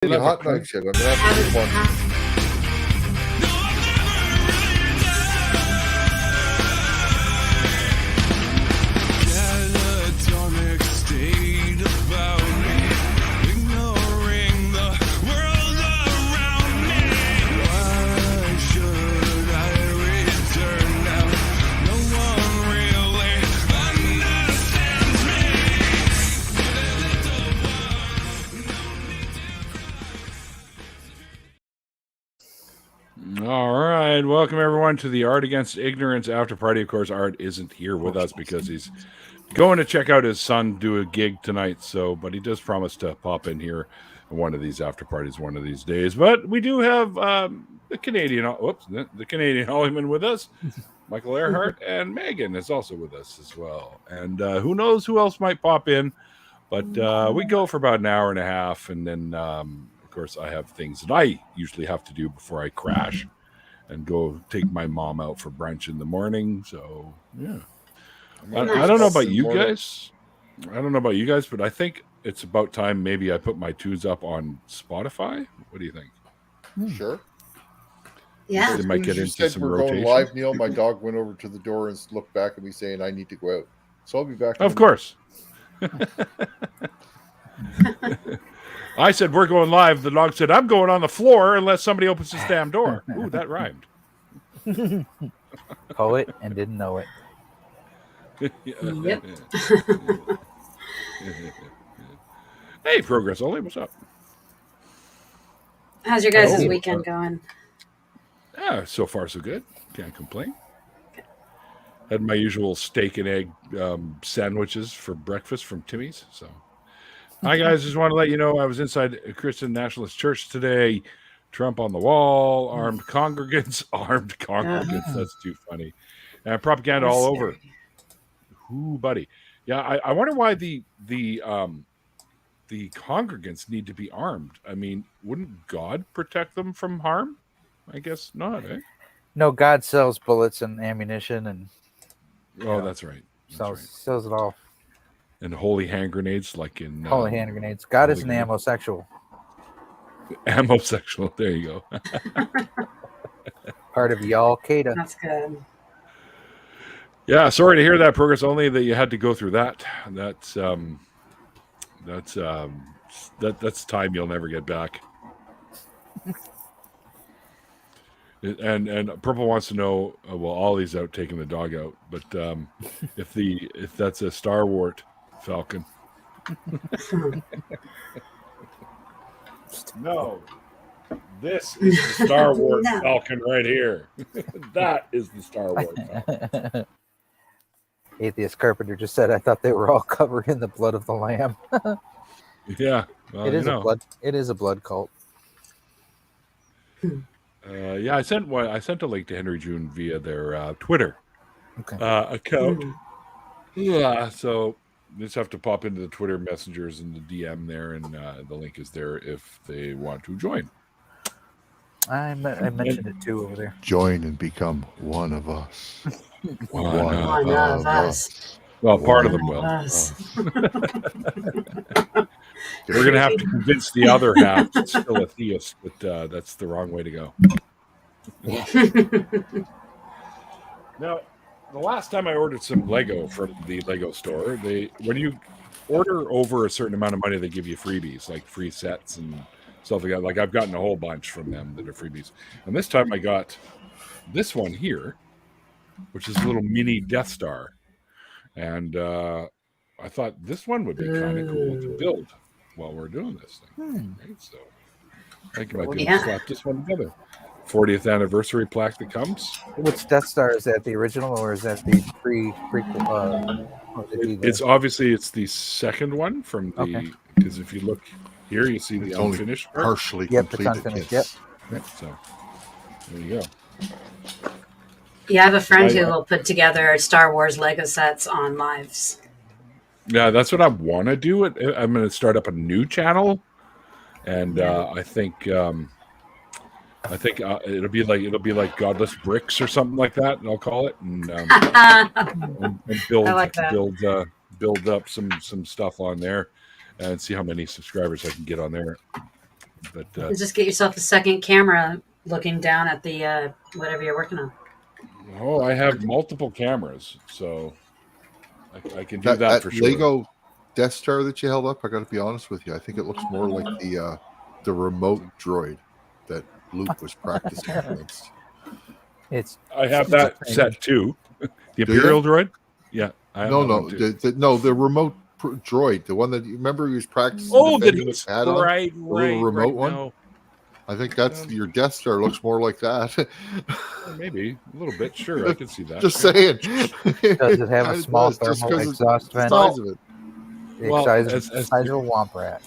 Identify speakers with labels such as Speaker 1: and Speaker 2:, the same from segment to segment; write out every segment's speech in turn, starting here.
Speaker 1: hot knife shit. I'm gonna have to do one.
Speaker 2: All right, welcome everyone to the Art Against Ignorance after party. Of course, Art isn't here with us because he's going to check out his son do a gig tonight. But he does promise to pop in here at one of these after parties one of these days. But we do have the Canadian Hollyman with us, Michael Earhart, and Megan is also with us as well. And who knows who else might pop in? But we go for about an hour and a half, and then. Of course, I have things that I usually have to do before I crash and go take my mom out for brunch in the morning. So, yeah. I don't know about you guys. But I think it's about time maybe I put my tunes up on Spotify. What do you think?
Speaker 1: Sure.
Speaker 3: Yeah.
Speaker 1: They might get into some rotation. We're going live, Neil. My dog went over to the door and looked back at me saying, I need to go out. So I'll be back.
Speaker 2: Of course. I said, we're going live. The dog said, I'm going on the floor unless somebody opens this damn door. Ooh, that rhymed.
Speaker 4: Poet and didn't know it.
Speaker 3: Yep.
Speaker 2: Hey, Progress Only, what's up?
Speaker 3: How's your guys' weekend going?
Speaker 2: Yeah, so far so good. Can't complain. Had my usual steak and egg sandwiches for breakfast from Timmy's, so... Hi, guys. Just want to let you know I was inside a Christian Nationalist Church today. Trump on the wall, armed congregants. That's too funny. And propaganda all over. Ooh, buddy. Yeah, I wonder why the congregants need to be armed. I mean, wouldn't God protect them from harm? I guess not, eh?
Speaker 4: No, God sells bullets and ammunition and...
Speaker 2: That's right.
Speaker 4: Sells it all.
Speaker 2: And holy hand grenades, like in...
Speaker 4: Holy hand grenades. God is an ammosexual.
Speaker 2: Ammosexual, there you go.
Speaker 4: Part of Al-Qaeda.
Speaker 3: That's good.
Speaker 2: Yeah, sorry to hear that, Progress Only, that you had to go through that. That's time you'll never get back. And Purple wants to know, Ollie's out taking the dog out, but if that's a starwort falcon. No, this is the starwort falcon right here. That is the starwort falcon.
Speaker 4: Atheist Carpenter just said, I thought they were all covered in the blood of the lamb.
Speaker 2: Yeah, well,
Speaker 4: it is a blood cult.
Speaker 2: Yeah, I sent a link to Henry June via their Twitter account. Yeah, so you just have to pop into the Twitter messengers and the DM there, and the link is there if they want to join.
Speaker 4: I mentioned it too over there.
Speaker 1: Join and become one of us.
Speaker 3: One of us.
Speaker 2: Well, part of them will. We're going to have to convince the other half it's still a theist, but that's the wrong way to go. Now, the last time I ordered some Lego from the Lego store, when you order over a certain amount of money, they give you freebies, like free sets and stuff like that. Like I've gotten a whole bunch from them that are freebies. And this time I got this one here, which is a little mini Death Star. And I thought this one would be kind of cool to build while we're doing this thing. Right? So I think I might be able to slap this one together. 40th anniversary plaque that comes.
Speaker 4: Which Death Star is that? The original, or is that the prequel?
Speaker 2: It's obviously the second one from the because if you look here, you see the unfinished part.
Speaker 1: Partially
Speaker 4: completed. It's unfinished. Yep.
Speaker 2: So there you go.
Speaker 3: Yeah, I have a friend who will put together Star Wars Lego sets on lives.
Speaker 2: Yeah, that's what I want to do. I'm going to start up a new channel, and I think it'll be like Godless Bricks or something like that, and I'll call it, and build up some stuff on there, and see how many subscribers I can get on there. But
Speaker 3: Just get yourself a second camera looking down at the whatever you're working on.
Speaker 2: I have multiple cameras, so I can do that for sure.
Speaker 1: Lego Death Star that you held up, I got to be honest with you, I think it looks more like the remote droid that Luke was practicing against.
Speaker 2: I have that set too. The Imperial droid. Yeah, I have
Speaker 1: the remote droid, the one that you remember he was practicing.
Speaker 2: Right,
Speaker 1: remote one.
Speaker 2: No.
Speaker 1: I think that's your Death Star. Looks more like that.
Speaker 2: Maybe a little bit. Sure, I can see that.
Speaker 1: Just saying.
Speaker 4: Does it have a small thermal exhaust vent?
Speaker 1: The size of it.
Speaker 4: The size of a womp rat.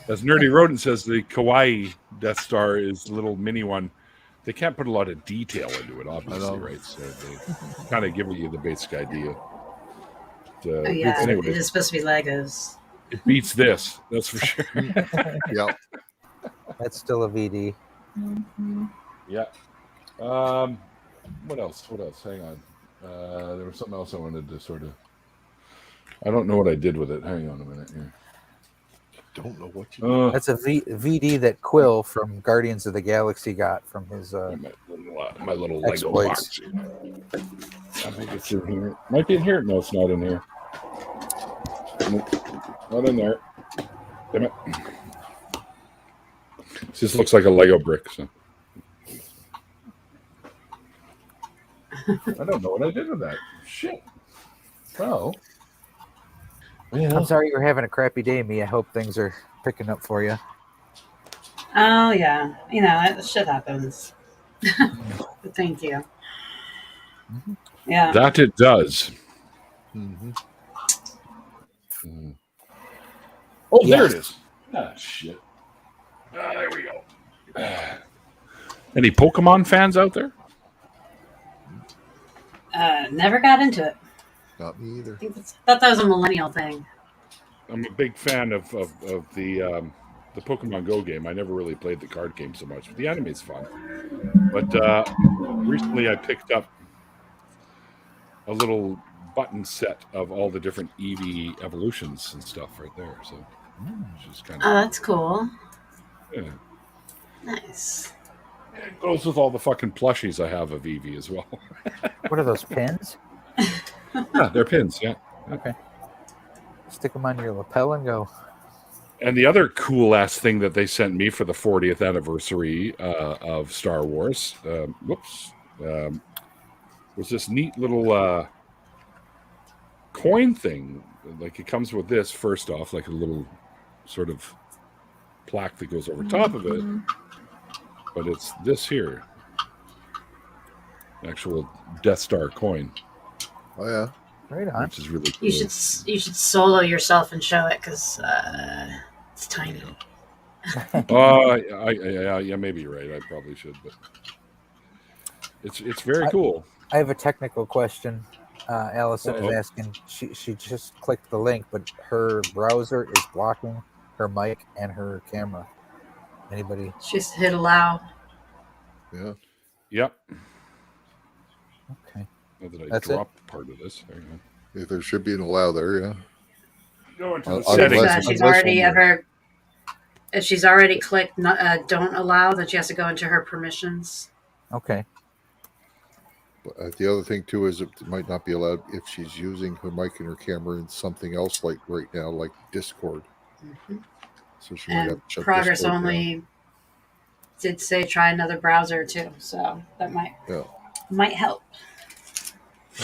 Speaker 2: As Nerdy Rodent says, the Kawaii Death Star is a little mini one. They can't put a lot of detail into it, obviously, right? So they kind of give you the basic idea.
Speaker 3: It is supposed to be Legos.
Speaker 2: It beats this, that's for sure.
Speaker 1: Yeah.
Speaker 4: That's still a VD.
Speaker 3: Mm-hmm.
Speaker 2: Yeah. What else? Hang on. There was something else I wanted to sort of... I don't know what I did with it. Hang on a minute here.
Speaker 1: Don't know what you did.
Speaker 4: That's a VD that Quill from Guardians of the Galaxy got from his
Speaker 2: my little Lego
Speaker 4: exploits.
Speaker 2: box. I think it's in here. Might be in here. No, it's not in here. Not in there. Damn it. This just looks like a Lego brick. So. I don't know what I did with that. Shit. Oh. Yeah.
Speaker 4: I'm sorry you're having a crappy day, me. I hope things are picking up for you.
Speaker 3: Oh, yeah. Shit happens. Thank you.
Speaker 4: Mm-hmm.
Speaker 3: Yeah.
Speaker 2: That it does.
Speaker 1: Mm-hmm.
Speaker 2: Oh, there it is. Ah, shit. There we go. Any Pokemon fans out there?
Speaker 3: Never got into it.
Speaker 1: Not me either.
Speaker 3: I thought that was a millennial thing.
Speaker 2: I'm a big fan of the Pokemon Go game. I never really played the card game so much, but the anime's fun. But recently I picked up a little button set of all the different Eevee evolutions and stuff right there. So, which is kind of
Speaker 3: that's cool.
Speaker 2: Yeah.
Speaker 3: Nice.
Speaker 2: It goes with all the fucking plushies I have of Eevee as well.
Speaker 4: What are those pins?
Speaker 2: Yeah, they're pins. Yeah.
Speaker 4: Okay. Stick them on your lapel and go.
Speaker 2: And the other cool ass thing that they sent me for the 40th anniversary of Star Wars, was this neat little coin thing. Like it comes with this first off, like a little sort of plaque that goes over top of it. But it's this here, actual Death Star coin.
Speaker 1: Oh yeah,
Speaker 4: right on.
Speaker 2: Which is really cool.
Speaker 3: You should solo yourself and show it because it's tiny.
Speaker 2: Yeah, maybe you're right. I probably should, but it's very cool.
Speaker 4: I have a technical question. Allison is asking. She just clicked the link, but her browser is blocking her mic and her camera. Anybody?
Speaker 3: She's hit allow.
Speaker 1: Yeah.
Speaker 2: Yep.
Speaker 4: Okay.
Speaker 2: Now that I
Speaker 4: That's
Speaker 2: dropped part of this. There you go.
Speaker 1: Yeah, there should be an allow there, yeah.
Speaker 2: Go into the
Speaker 1: settings.
Speaker 3: If she's already clicked don't allow, then she has to go into her permissions.
Speaker 4: Okay.
Speaker 1: But the other thing too is it might not be allowed if she's using her mic and her camera in something else like right now, like Discord.
Speaker 3: Mm-hmm.
Speaker 1: So she might have to shut
Speaker 3: Progress
Speaker 1: Discord
Speaker 3: only
Speaker 1: down.
Speaker 3: did say try another browser too, so that might help.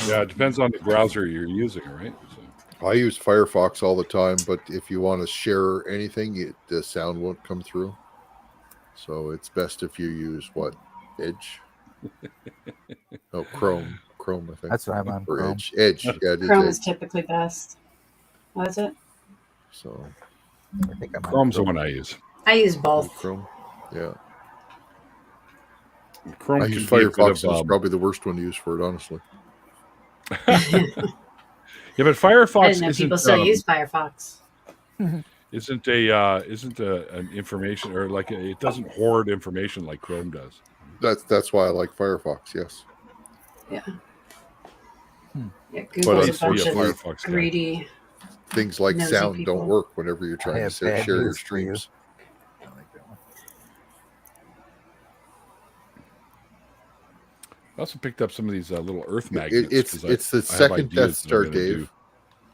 Speaker 2: Yeah, it depends on the browser you're using, right? So.
Speaker 1: I use Firefox all the time, but if you want to share anything, the sound won't come through. So it's best if you use Edge? No, Chrome, I think.
Speaker 4: That's what I'm on.
Speaker 1: Or
Speaker 4: Chrome.
Speaker 1: Edge. Yeah, it is
Speaker 3: Chrome
Speaker 1: Edge.
Speaker 3: is typically best. What is it?
Speaker 1: So
Speaker 4: I think I'm on
Speaker 2: Chrome's the one I use.
Speaker 3: I use both.
Speaker 1: Chrome. Yeah.
Speaker 2: Chrome
Speaker 1: I use Firefox. It's probably the worst one to use for it, honestly.
Speaker 2: Yeah, but Firefox
Speaker 3: I didn't know people still use Firefox.
Speaker 2: Isn't an information or like it doesn't hoard information like Chrome does.
Speaker 1: That's why I like Firefox. Yes.
Speaker 3: Yeah. Yeah, Google's a bunch of
Speaker 2: Firefox
Speaker 3: greedy.
Speaker 1: Things like
Speaker 3: nosy
Speaker 1: sound
Speaker 3: people.
Speaker 1: don't work whenever you're trying to share your streams.
Speaker 2: I also picked up some of these little Earth magnets.
Speaker 1: It's the
Speaker 2: I have
Speaker 1: second Death
Speaker 2: ideas what I'm
Speaker 1: Star,
Speaker 2: gonna
Speaker 1: Dave.
Speaker 2: do.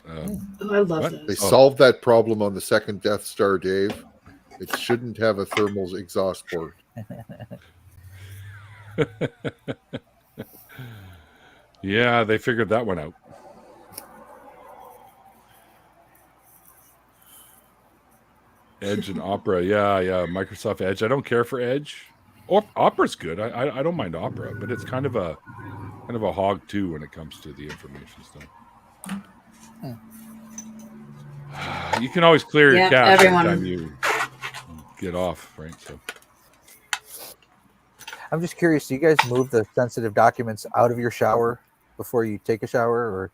Speaker 3: Oh, I love
Speaker 2: What?
Speaker 3: those.
Speaker 1: They solved that problem on the second Death Star, Dave. It shouldn't have a thermal exhaust port.
Speaker 2: Yeah, they figured that one out. Edge and Opera. Yeah. Microsoft Edge. I don't care for Edge. Opera's good. I don't mind Opera, but it's kind of a hog too when it comes to the information stuff. You can always clear your
Speaker 3: Yeah,
Speaker 2: cache
Speaker 3: everyone-
Speaker 2: every time you get off, right? So
Speaker 4: I'm just curious. Do you guys move the sensitive documents out of your shower before you take a shower, or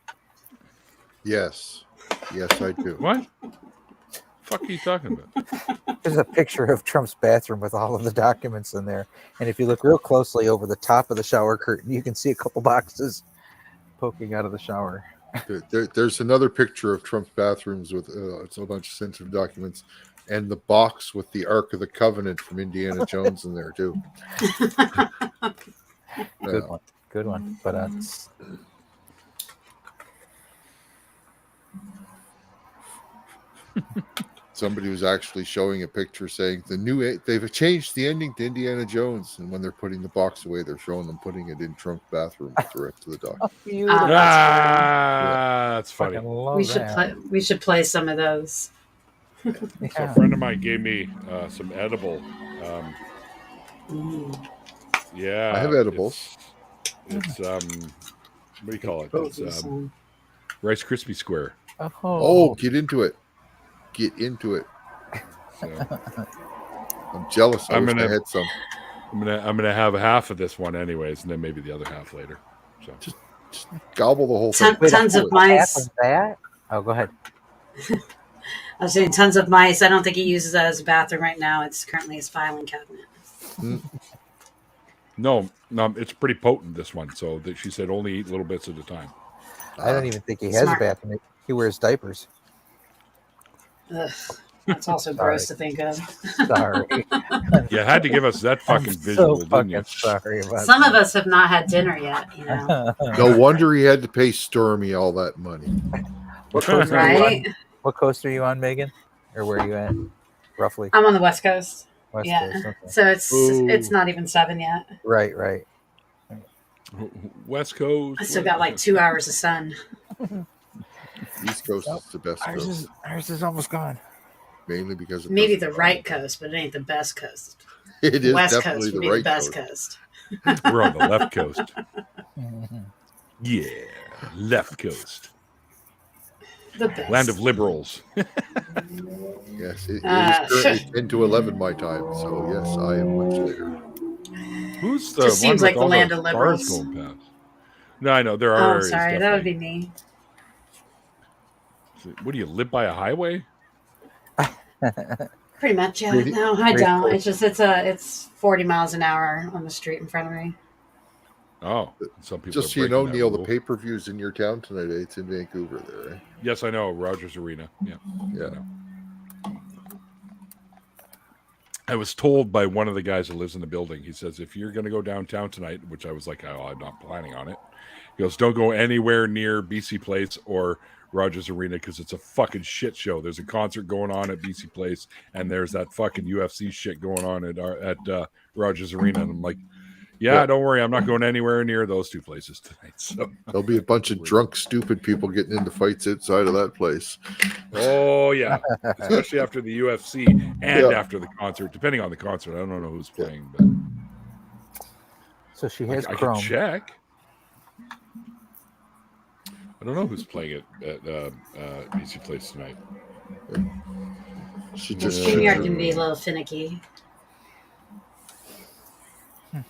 Speaker 1: Yes, I do.
Speaker 2: what? Fuck are you talking about?
Speaker 4: there's a picture of Trump's bathroom with all of the documents in there, and if you look real closely over the top of the shower curtain, you can see a couple boxes poking out of the shower.
Speaker 1: There's another picture of Trump's bathrooms with it's a bunch of sensitive documents, and the box with the Ark of the Covenant from Indiana Jones in there too.
Speaker 4: Good one. But
Speaker 1: somebody was actually showing a picture saying they've changed the ending to Indiana Jones, and when they're putting the box away, they're showing them putting it in Trump's bathroom with the rest of the document.
Speaker 4: beautiful.
Speaker 2: That's funny.
Speaker 4: Fucking love
Speaker 3: We should
Speaker 4: that.
Speaker 3: play. We should play some of those.
Speaker 2: So
Speaker 4: Yeah.
Speaker 2: a friend of mine gave me some edible. Yeah,
Speaker 1: I have edibles.
Speaker 2: It's what do you call it? It's
Speaker 3: Frozen.
Speaker 2: Rice Krispie Square.
Speaker 1: Oh, get into it! Get into it!
Speaker 2: So
Speaker 1: I'm jealous. I
Speaker 2: I'm
Speaker 1: wish I
Speaker 2: gonna-
Speaker 1: had some.
Speaker 2: I'm gonna have half of this one anyways, and then maybe the other half later. So
Speaker 1: Just gobble the whole thing.
Speaker 3: Tons of
Speaker 4: Half
Speaker 3: mice.
Speaker 4: of that? Oh, go ahead.
Speaker 3: I was saying tons of mice. I don't think he uses that as a bathroom right now. It's currently his filing cabinet.
Speaker 2: no, it's pretty potent, this one. So that she said only eat little bits at a time.
Speaker 4: I don't even think he has
Speaker 3: Smart.
Speaker 4: a bathroom. He wears diapers.
Speaker 3: Ugh, that's also gross to think of.
Speaker 4: Sorry.
Speaker 2: You had to give us that fucking
Speaker 4: I'm
Speaker 2: visual,
Speaker 4: so
Speaker 2: didn't you?
Speaker 4: fucking sorry about
Speaker 3: Some of us have not had dinner yet. You know,
Speaker 1: No wonder he had to pay Stormy all that money.
Speaker 4: What coast, are you on?
Speaker 3: right?
Speaker 4: What coast are you on, Megan? Or where are you at, roughly?
Speaker 3: I'm on the West Coast.
Speaker 4: West
Speaker 3: Yeah.
Speaker 4: Coast. Okay.
Speaker 3: So it's
Speaker 2: Ooh.
Speaker 3: not even 7 yet.
Speaker 4: Right.
Speaker 2: West Coast.
Speaker 3: I still got like 2 hours of sun.
Speaker 1: East Coast is the best coast,
Speaker 4: Ours is almost gone.
Speaker 1: mainly because it
Speaker 3: Maybe
Speaker 1: doesn't
Speaker 3: the
Speaker 1: rain.
Speaker 3: right coast, but it ain't the best coast.
Speaker 1: It is
Speaker 3: West
Speaker 1: definitely
Speaker 3: Coast would
Speaker 1: the
Speaker 3: be
Speaker 1: right
Speaker 3: the best
Speaker 1: coast.
Speaker 3: coast.
Speaker 2: We're on the left coast. Yeah, left coast.
Speaker 3: The best.
Speaker 2: Land of liberals.
Speaker 1: Yes, it is
Speaker 3: Uh,
Speaker 1: currently 10 to 11 my time. So yes, I am much later.
Speaker 2: Who's the
Speaker 3: Just
Speaker 2: one
Speaker 3: seems
Speaker 2: with
Speaker 3: like the
Speaker 2: all
Speaker 3: land
Speaker 2: the
Speaker 3: of
Speaker 2: cars
Speaker 3: liberals.
Speaker 2: going past? No, I know there are.
Speaker 3: Oh,
Speaker 2: areas,
Speaker 3: sorry, that would be
Speaker 2: definitely.
Speaker 3: me.
Speaker 2: What do you live by a highway?
Speaker 3: Pretty much, yeah.
Speaker 1: Pretty-
Speaker 3: No, I
Speaker 4: pretty
Speaker 3: don't.
Speaker 4: close.
Speaker 3: It's just it's 40 miles an hour on the street in front of me.
Speaker 2: Oh, some people.
Speaker 1: Just
Speaker 2: are
Speaker 1: so you know,
Speaker 2: breaking that
Speaker 1: Neil, the
Speaker 2: rule.
Speaker 1: pay-per-views in your town tonight, it's in Vancouver there, eh?
Speaker 2: Yes, I know Rogers Arena. Yeah.
Speaker 1: Yeah.
Speaker 2: I know. I was told by one of the guys that lives in the building. He says, if you're going to go downtown tonight, which I was like, oh, I'm not planning on it. He goes, don't go anywhere near BC Place or Rogers Arena because it's a fucking shit show. There's a concert going on at BC Place, and there's that fucking UFC shit going on at Rogers Arena. And I'm like, yeah, don't worry, I'm not going anywhere near those two places tonight. So,
Speaker 1: There'll be a bunch of drunk, stupid people getting into fights outside of that place.
Speaker 2: oh yeah, especially after the UFC and after the concert, depending on the concert. I don't know who's playing, but
Speaker 4: So she has
Speaker 2: I can
Speaker 4: Chrome.
Speaker 2: check. I don't know who's playing at BC Place tonight.
Speaker 1: She
Speaker 3: The
Speaker 1: just
Speaker 3: StreamYard can be a little finicky.
Speaker 4: I'm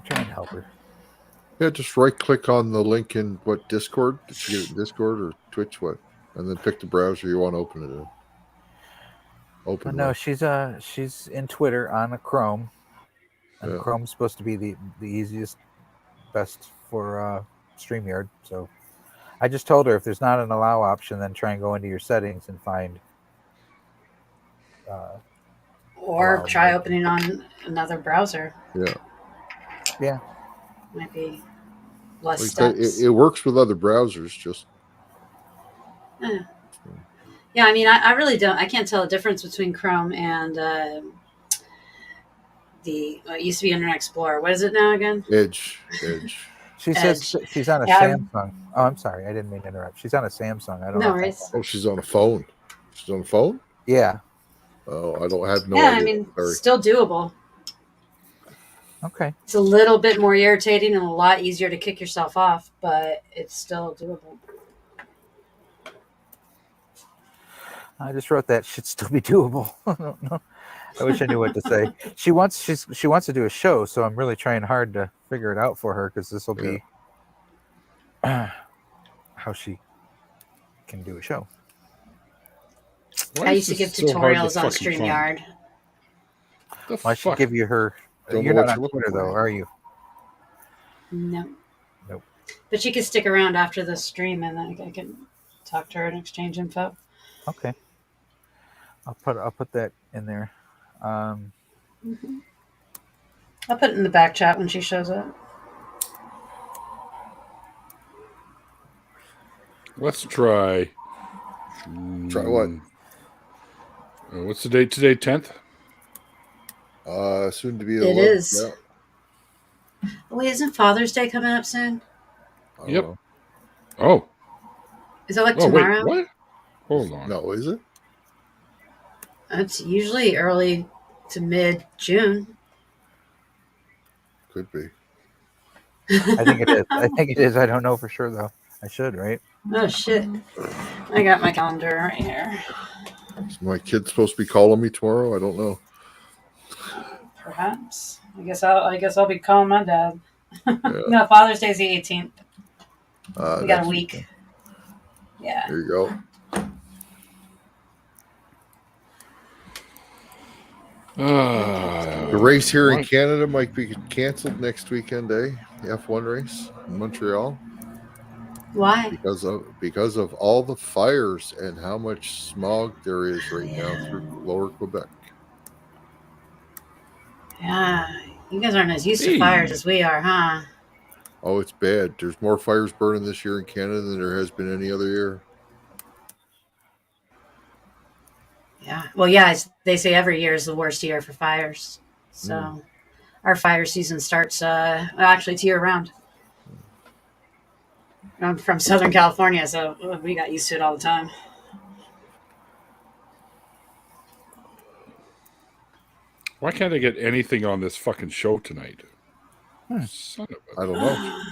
Speaker 4: trying to help her.
Speaker 1: just right-click on the link in Discord. Did you get it in Discord or Twitch? And then pick the browser you want to open it in. Open.
Speaker 4: No,
Speaker 1: one.
Speaker 4: she's in Twitter on a Chrome. And
Speaker 1: Yeah.
Speaker 4: Chrome's supposed to be the easiest, best for StreamYard. So I just told her if there's not an allow option, then try and go into your settings and find.
Speaker 3: Or
Speaker 4: Wow.
Speaker 3: try opening on another browser.
Speaker 1: Yeah.
Speaker 4: Yeah.
Speaker 3: Might be less
Speaker 1: Like that,
Speaker 3: steps.
Speaker 1: it works with other browsers. Just
Speaker 3: Yeah, I mean, I really don't. I can't tell the difference between Chrome and it used to be Internet Explorer. What is it now again?
Speaker 1: Edge.
Speaker 4: She says
Speaker 3: Edge.
Speaker 4: she's on a
Speaker 3: Yeah,
Speaker 4: Samsung. Oh, I'm sorry. I didn't mean to interrupt. She's on a Samsung. I don't
Speaker 3: No
Speaker 4: know.
Speaker 3: worries.
Speaker 1: Oh, she's on a phone. She's on a phone.
Speaker 4: Yeah.
Speaker 1: Oh, I don't have no
Speaker 3: Yeah,
Speaker 1: idea.
Speaker 3: I mean,
Speaker 1: Sorry.
Speaker 3: still doable.
Speaker 4: Okay.
Speaker 3: It's a little bit more irritating and a lot easier to kick yourself off, but it's still doable.
Speaker 4: I just wrote that should still be doable. I don't know. I wish I knew what to say. She wants to do a show, so I'm really trying hard to figure it out for her because this will be how she can do a show.
Speaker 3: I used to give tutorials on StreamYard.
Speaker 4: I should give you her.
Speaker 1: Don't
Speaker 4: You're
Speaker 1: know
Speaker 4: not
Speaker 1: what
Speaker 4: on
Speaker 1: you're looking
Speaker 4: Twitter,
Speaker 1: for.
Speaker 4: though, are you?
Speaker 3: No.
Speaker 4: Nope.
Speaker 3: But she could stick around after the stream, and then I can talk to her and exchange info.
Speaker 4: Okay. I'll put that in there.
Speaker 3: I'll put it in the back chat when she shows up.
Speaker 2: Let's try.
Speaker 1: Try what?
Speaker 2: What's the date today? 10th?
Speaker 1: Soon to be the
Speaker 3: It
Speaker 1: 11th.
Speaker 3: is.
Speaker 1: Yeah.
Speaker 3: Wait, isn't Father's Day coming up soon?
Speaker 1: I don't
Speaker 2: Yep.
Speaker 1: know.
Speaker 2: Oh.
Speaker 3: Is that like
Speaker 2: Oh,
Speaker 3: tomorrow?
Speaker 2: wait. What? Hold on.
Speaker 1: No, is it?
Speaker 3: It's usually early to mid-June.
Speaker 1: Could be.
Speaker 4: I think it is. I think it is. I don't know for sure though. I should, right?
Speaker 3: Oh, shit. I got my calendar right here.
Speaker 1: Is my kid supposed to be calling me tomorrow? I don't know.
Speaker 3: Perhaps. I guess I'll be calling my dad.
Speaker 1: Yeah.
Speaker 3: No, Father's Day's the 18th. We got a
Speaker 1: next
Speaker 3: week.
Speaker 1: weekend.
Speaker 3: Yeah.
Speaker 1: There you go. The race here in Canada might be canceled next weekend, eh? The F1 race in Montreal
Speaker 3: Why?
Speaker 1: because of all the fires and how much smog there is right now through Lower Quebec.
Speaker 3: Yeah. You guys aren't as used to
Speaker 2: Hey.
Speaker 3: fires as we are, huh?
Speaker 1: Oh, it's bad. There's more fires burning this year in Canada than there has been any other year.
Speaker 3: Yeah. Well, yeah, they say every year is the worst year for fires. So our fire season starts actually it's year round. I'm from Southern California, so we got used to it all the time.
Speaker 2: Why can't I get anything on this fucking show tonight? Son of a...
Speaker 1: I don't know.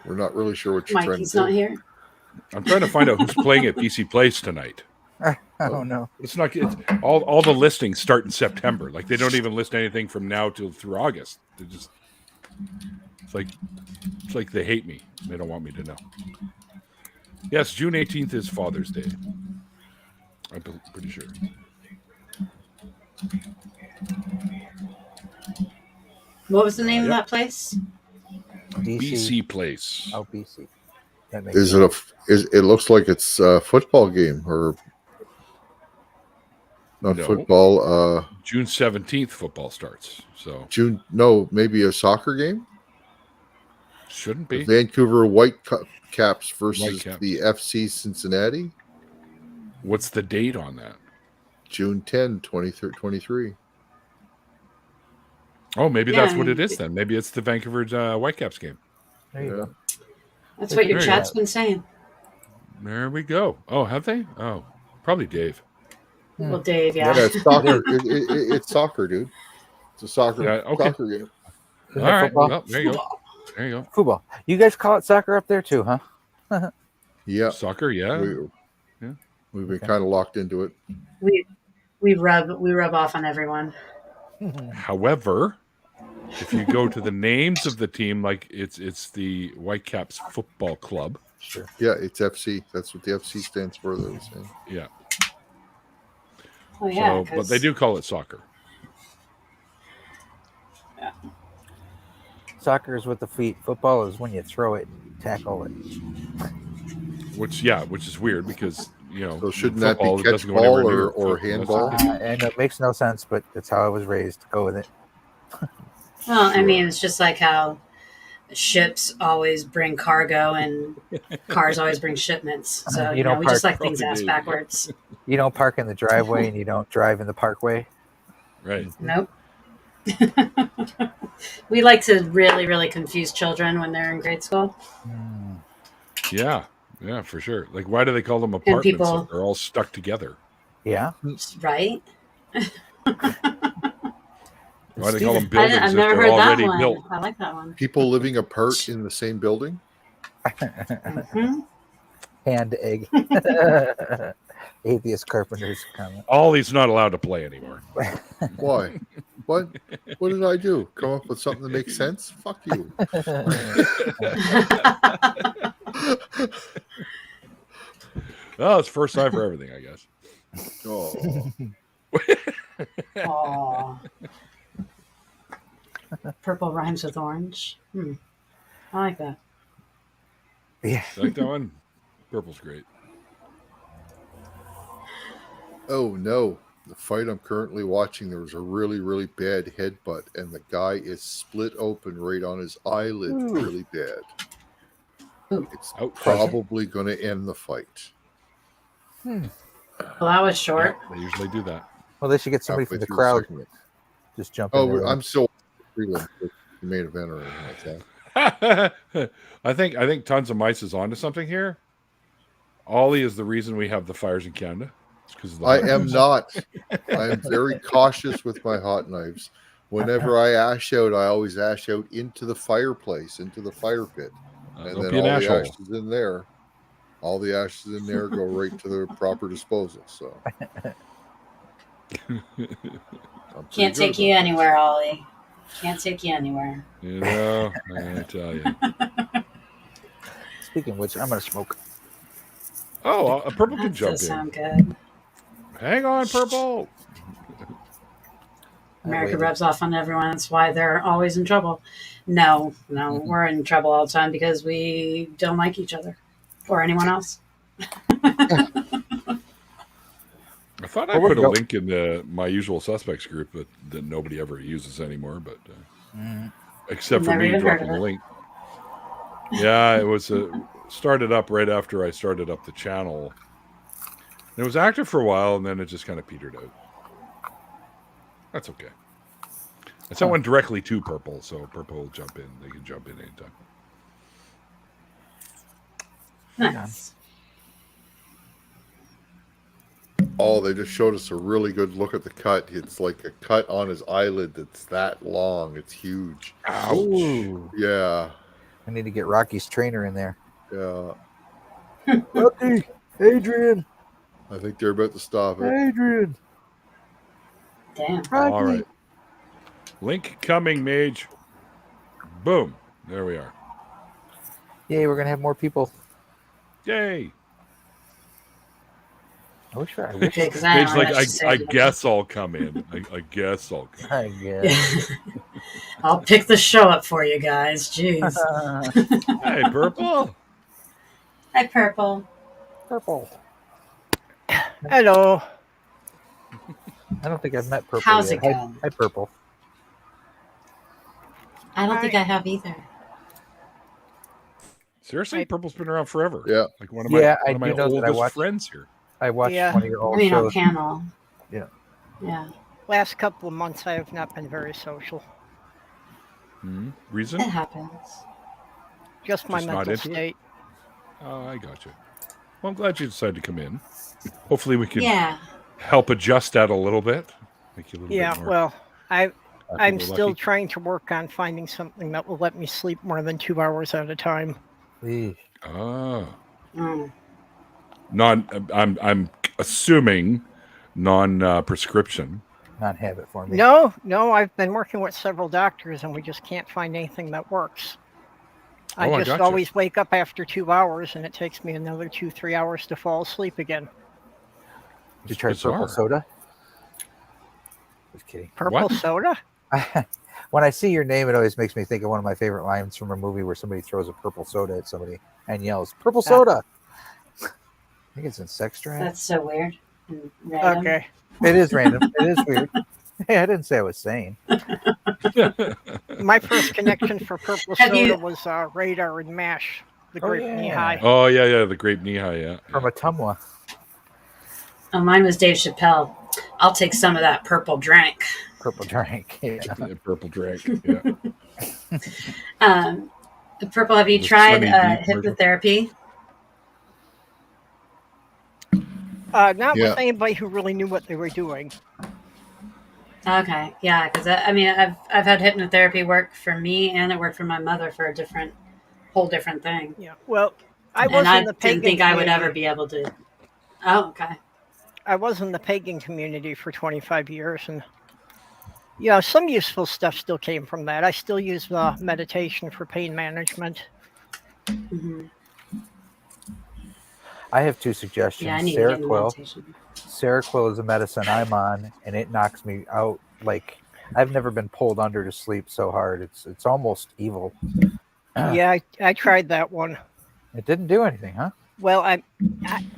Speaker 1: We're not really sure what you're trying
Speaker 3: Mikey's
Speaker 1: to do.
Speaker 3: not here.
Speaker 2: I'm trying to find out who's playing at BC Place tonight.
Speaker 4: I don't know.
Speaker 2: It's not. It's, all the listings start in September. Like they don't even list anything from now till through August. They just. It's like they hate me. They don't want me to know. Yes, June 18th is Father's Day. I'm pretty sure.
Speaker 3: What was the name of
Speaker 2: Yep.
Speaker 3: that place?
Speaker 2: BC Place.
Speaker 4: Oh, BC. That makes
Speaker 1: Is
Speaker 4: sense.
Speaker 1: it looks like it's a football game or not
Speaker 2: No.
Speaker 1: football,
Speaker 2: June 17th, football starts. So
Speaker 1: maybe a soccer game?
Speaker 2: shouldn't
Speaker 1: The
Speaker 2: be.
Speaker 1: Vancouver Whitecaps versus
Speaker 2: Whitecaps.
Speaker 1: the FC Cincinnati,
Speaker 2: What's the date on that?
Speaker 1: June 10, 2023.
Speaker 2: Oh, maybe
Speaker 3: Yeah,
Speaker 2: that's what it is then. Maybe it's the Vancouver Whitecaps game.
Speaker 4: There you
Speaker 1: Yeah.
Speaker 4: go.
Speaker 3: That's what your
Speaker 2: There you
Speaker 3: chat's been saying.
Speaker 2: There we go. Oh, have they? Oh, probably Dave.
Speaker 3: Well, Dave,
Speaker 1: Yeah,
Speaker 3: yeah.
Speaker 1: it's soccer. It's soccer, dude. It's a soccer
Speaker 2: Yeah, okay.
Speaker 1: soccer game.
Speaker 4: Isn't
Speaker 2: All
Speaker 4: it
Speaker 2: right.
Speaker 4: football?
Speaker 2: Well, there you go. There you go.
Speaker 4: Football. You guys call it soccer up there too, huh?
Speaker 1: Yeah,
Speaker 2: Soccer, yeah.
Speaker 1: we've been
Speaker 4: Okay.
Speaker 1: kind of locked into it.
Speaker 3: We rub off on everyone.
Speaker 2: However, if you go to the names of the team, like it's the Whitecaps Football Club.
Speaker 4: Sure.
Speaker 1: Yeah, it's FC. That's what the FC stands for. They were saying.
Speaker 2: Yeah.
Speaker 3: Oh yeah,
Speaker 2: So, but they do call it soccer.
Speaker 4: Soccer is with the feet. Football is when you throw it and tackle it.
Speaker 2: Which is weird because
Speaker 1: So shouldn't that be
Speaker 2: football
Speaker 1: catch
Speaker 2: doesn't go anywhere
Speaker 1: ball
Speaker 2: near
Speaker 1: or
Speaker 2: football.
Speaker 1: handball?
Speaker 4: And it makes no sense, but that's how I was raised. Go with it.
Speaker 3: Well, I mean, it's just like how ships always bring cargo and cars always bring shipments. So,
Speaker 4: You don't
Speaker 3: we just
Speaker 4: park-
Speaker 3: like things
Speaker 2: Probably
Speaker 3: ass
Speaker 2: do.
Speaker 3: backwards.
Speaker 4: You don't park in the driveway and you don't drive in the parkway.
Speaker 2: Right.
Speaker 3: Nope. We like to really, really confuse children when they're in grade school.
Speaker 2: Yeah. Yeah, for sure. Like, why do they call them apartments
Speaker 3: people-
Speaker 2: if they're all stuck together?
Speaker 4: Yeah.
Speaker 3: Right?
Speaker 2: Why do they call them
Speaker 3: I've
Speaker 2: buildings if
Speaker 3: never
Speaker 2: they're
Speaker 3: heard that
Speaker 2: already
Speaker 3: one.
Speaker 2: built?
Speaker 3: I like that one.
Speaker 1: People living apart in the same building?
Speaker 3: Mhm.
Speaker 4: Hand egg. Atheist carpenter's comment.
Speaker 2: Ollie's not allowed to play anymore.
Speaker 1: Why? What did I do? Come up with something that makes sense? Fuck you.
Speaker 2: Oh, it's first time for everything, I guess.
Speaker 1: Oh.
Speaker 3: Aw. Purple rhymes with orange. I like that.
Speaker 4: Yeah.
Speaker 2: You like that one? Purple's great.
Speaker 1: Oh no. The fight I'm currently watching, there was a really, really bad headbutt, and the guy is split open right on his eyelid really bad. It's
Speaker 2: Ouch.
Speaker 1: probably going to end the fight.
Speaker 3: Well, that was short.
Speaker 2: Yeah, they usually do that.
Speaker 4: Well, they should get somebody
Speaker 1: Halfway
Speaker 4: from the
Speaker 1: through
Speaker 4: crowd
Speaker 1: second round.
Speaker 4: just jump in
Speaker 1: Oh,
Speaker 4: there.
Speaker 1: I'm still prelim for the main event or anything like that.
Speaker 2: I think Tons of Mice is onto something here. Ollie is the reason we have the fires in Canada. It's 'cause of the
Speaker 1: I
Speaker 2: hot
Speaker 1: am
Speaker 2: knives.
Speaker 1: not. I am very cautious with my hot knives. Whenever I ash out, I always ash out into the fireplace, into the fire pit. And
Speaker 2: Don't
Speaker 1: then
Speaker 2: be an
Speaker 1: all the
Speaker 2: asshole.
Speaker 1: ashes in there, go right to the proper disposal. So I'm pretty
Speaker 3: Can't
Speaker 1: good
Speaker 3: take you
Speaker 1: about
Speaker 3: anywhere, Ollie. Can't take you anywhere.
Speaker 2: You know, I tell you.
Speaker 4: Speaking of which, I'm going to smoke.
Speaker 2: Oh, a purple can
Speaker 3: That
Speaker 2: jump
Speaker 3: does
Speaker 2: in.
Speaker 3: sound good.
Speaker 2: Hang on, purple.
Speaker 3: America
Speaker 4: waited.
Speaker 3: rubs off on everyone. That's why they're always in trouble. No, we're in trouble all the time because we don't like each other or anyone else.
Speaker 2: I thought I
Speaker 4: Well,
Speaker 2: put a
Speaker 4: go-
Speaker 2: link in the My Usual Suspects group, but that nobody ever uses anymore. But except for
Speaker 3: Never
Speaker 2: me
Speaker 3: even heard
Speaker 2: dropping
Speaker 3: of
Speaker 2: the
Speaker 3: it.
Speaker 2: link. Yeah, it was started up right after I started up the channel. It was active for a while, and then it just kind of petered out. That's okay. I sent one directly to Purple, so Purple will jump in. They can jump in anytime.
Speaker 3: Nice.
Speaker 1: Oh, they just showed us a really good look at the cut. It's like a cut on his eyelid that's that long. It's huge.
Speaker 4: Ooh.
Speaker 1: Yeah.
Speaker 4: I need to get Rocky's trainer in there.
Speaker 1: Yeah.
Speaker 4: Rocky, Adrian,
Speaker 1: I think they're about to stop it.
Speaker 4: Adrian,
Speaker 3: Damn.
Speaker 4: Rocky.
Speaker 2: All right. Link coming, Mage. Boom. There we are.
Speaker 4: Yay, we're going to have more people.
Speaker 2: Yay.
Speaker 4: I wish I
Speaker 3: Okay, 'cause I
Speaker 2: Mage's
Speaker 3: don't know
Speaker 2: like,
Speaker 3: what to say
Speaker 2: I
Speaker 3: to them.
Speaker 2: guess I'll come in. I guess I'll come.
Speaker 4: I guess.
Speaker 3: I'll pick the show up for you guys. Jeez.
Speaker 2: Hey, Purple.
Speaker 3: Hi, Purple.
Speaker 4: Purple.
Speaker 5: Hello.
Speaker 4: I don't think I've met Purple
Speaker 3: How's
Speaker 4: yet.
Speaker 3: it going?
Speaker 4: Hi, Purple.
Speaker 3: I don't think I have either.
Speaker 2: Seriously, Purple's been around forever.
Speaker 1: Yeah.
Speaker 2: Like one of my,
Speaker 4: Yeah,
Speaker 2: one
Speaker 4: I
Speaker 2: of my
Speaker 4: do know that I
Speaker 2: oldest
Speaker 4: watched-
Speaker 2: friends here.
Speaker 4: I watched
Speaker 5: Yeah.
Speaker 4: one of your
Speaker 3: I
Speaker 4: old
Speaker 3: mean, on
Speaker 4: shows.
Speaker 3: panel.
Speaker 4: Yeah.
Speaker 3: Yeah.
Speaker 5: Last couple of months, I have not been very social.
Speaker 2: Reason?
Speaker 3: It happens.
Speaker 5: Just my
Speaker 2: Just not
Speaker 5: mental
Speaker 2: into it?
Speaker 5: state.
Speaker 2: Oh, I got you. Well, I'm glad you decided to come in. Hopefully, we can
Speaker 3: Yeah.
Speaker 2: help adjust that a little bit. Make you a little
Speaker 5: Yeah,
Speaker 2: bit more.
Speaker 5: well, I'm
Speaker 2: happy-go-lucky.
Speaker 5: still trying to work on finding something that will let me sleep more than 2 hours at a time.
Speaker 4: Eesh.
Speaker 2: Ah,
Speaker 3: Mm.
Speaker 2: I'm assuming non-prescription.
Speaker 4: Not have it for me.
Speaker 5: No, I've been working with several doctors and we just can't find anything that works. I
Speaker 2: Oh, I
Speaker 5: just
Speaker 2: gotcha.
Speaker 5: always wake up after 2 hours and it takes me another 2-3 hours to fall asleep again.
Speaker 4: Did you try
Speaker 2: Bizarre.
Speaker 4: purple soda? Just kidding.
Speaker 5: Purple
Speaker 2: What?
Speaker 5: soda?
Speaker 4: When I see your name, it always makes me think of one of my favorite lines from a movie where somebody throws a purple soda at somebody and yells, "Purple soda!" I think it's in Sex Drive.
Speaker 3: That's so weird. And random.
Speaker 5: Okay.
Speaker 4: It is random. It is weird. Hey, I didn't say I was sane.
Speaker 5: My first connection for purple
Speaker 3: Have
Speaker 5: soda
Speaker 3: you-
Speaker 5: was Radar and MASH, the
Speaker 4: Oh,
Speaker 5: grape
Speaker 4: yeah.
Speaker 5: knee high.
Speaker 2: Oh yeah, the grape knee high, yeah.
Speaker 4: From a Tumwa.
Speaker 3: Oh, mine was Dave Chappelle. I'll take some of that purple drink.
Speaker 4: Purple drink. Yeah.
Speaker 2: Yeah, purple drink. Yeah.
Speaker 3: Purple, have you
Speaker 2: The
Speaker 3: tried
Speaker 2: Sunny D commercial.
Speaker 3: hypnotherapy?
Speaker 5: Not
Speaker 1: Yeah.
Speaker 5: with anybody who really knew what they were doing.
Speaker 3: Okay, yeah, because I mean, I've had hypnotherapy work for me, and it worked for my mother for a whole different thing.
Speaker 5: Yeah. Well, I was
Speaker 3: And I
Speaker 5: in the pagan
Speaker 3: didn't think I would
Speaker 5: community.
Speaker 3: ever be able to. Oh, okay.
Speaker 5: I was in the pagan community for 25 years, and some useful stuff still came from that. I still use meditation for pain management.
Speaker 3: Hmm.
Speaker 4: I have two suggestions.
Speaker 3: Yeah, I need to get into
Speaker 4: Seroquel.
Speaker 3: meditation.
Speaker 4: Seroquel is a medicine I'm on, and it knocks me out. Like, I've never been pulled under to sleep so hard. It's almost evil.
Speaker 5: Yeah, I tried that one.
Speaker 4: It didn't do anything, huh?
Speaker 5: Well,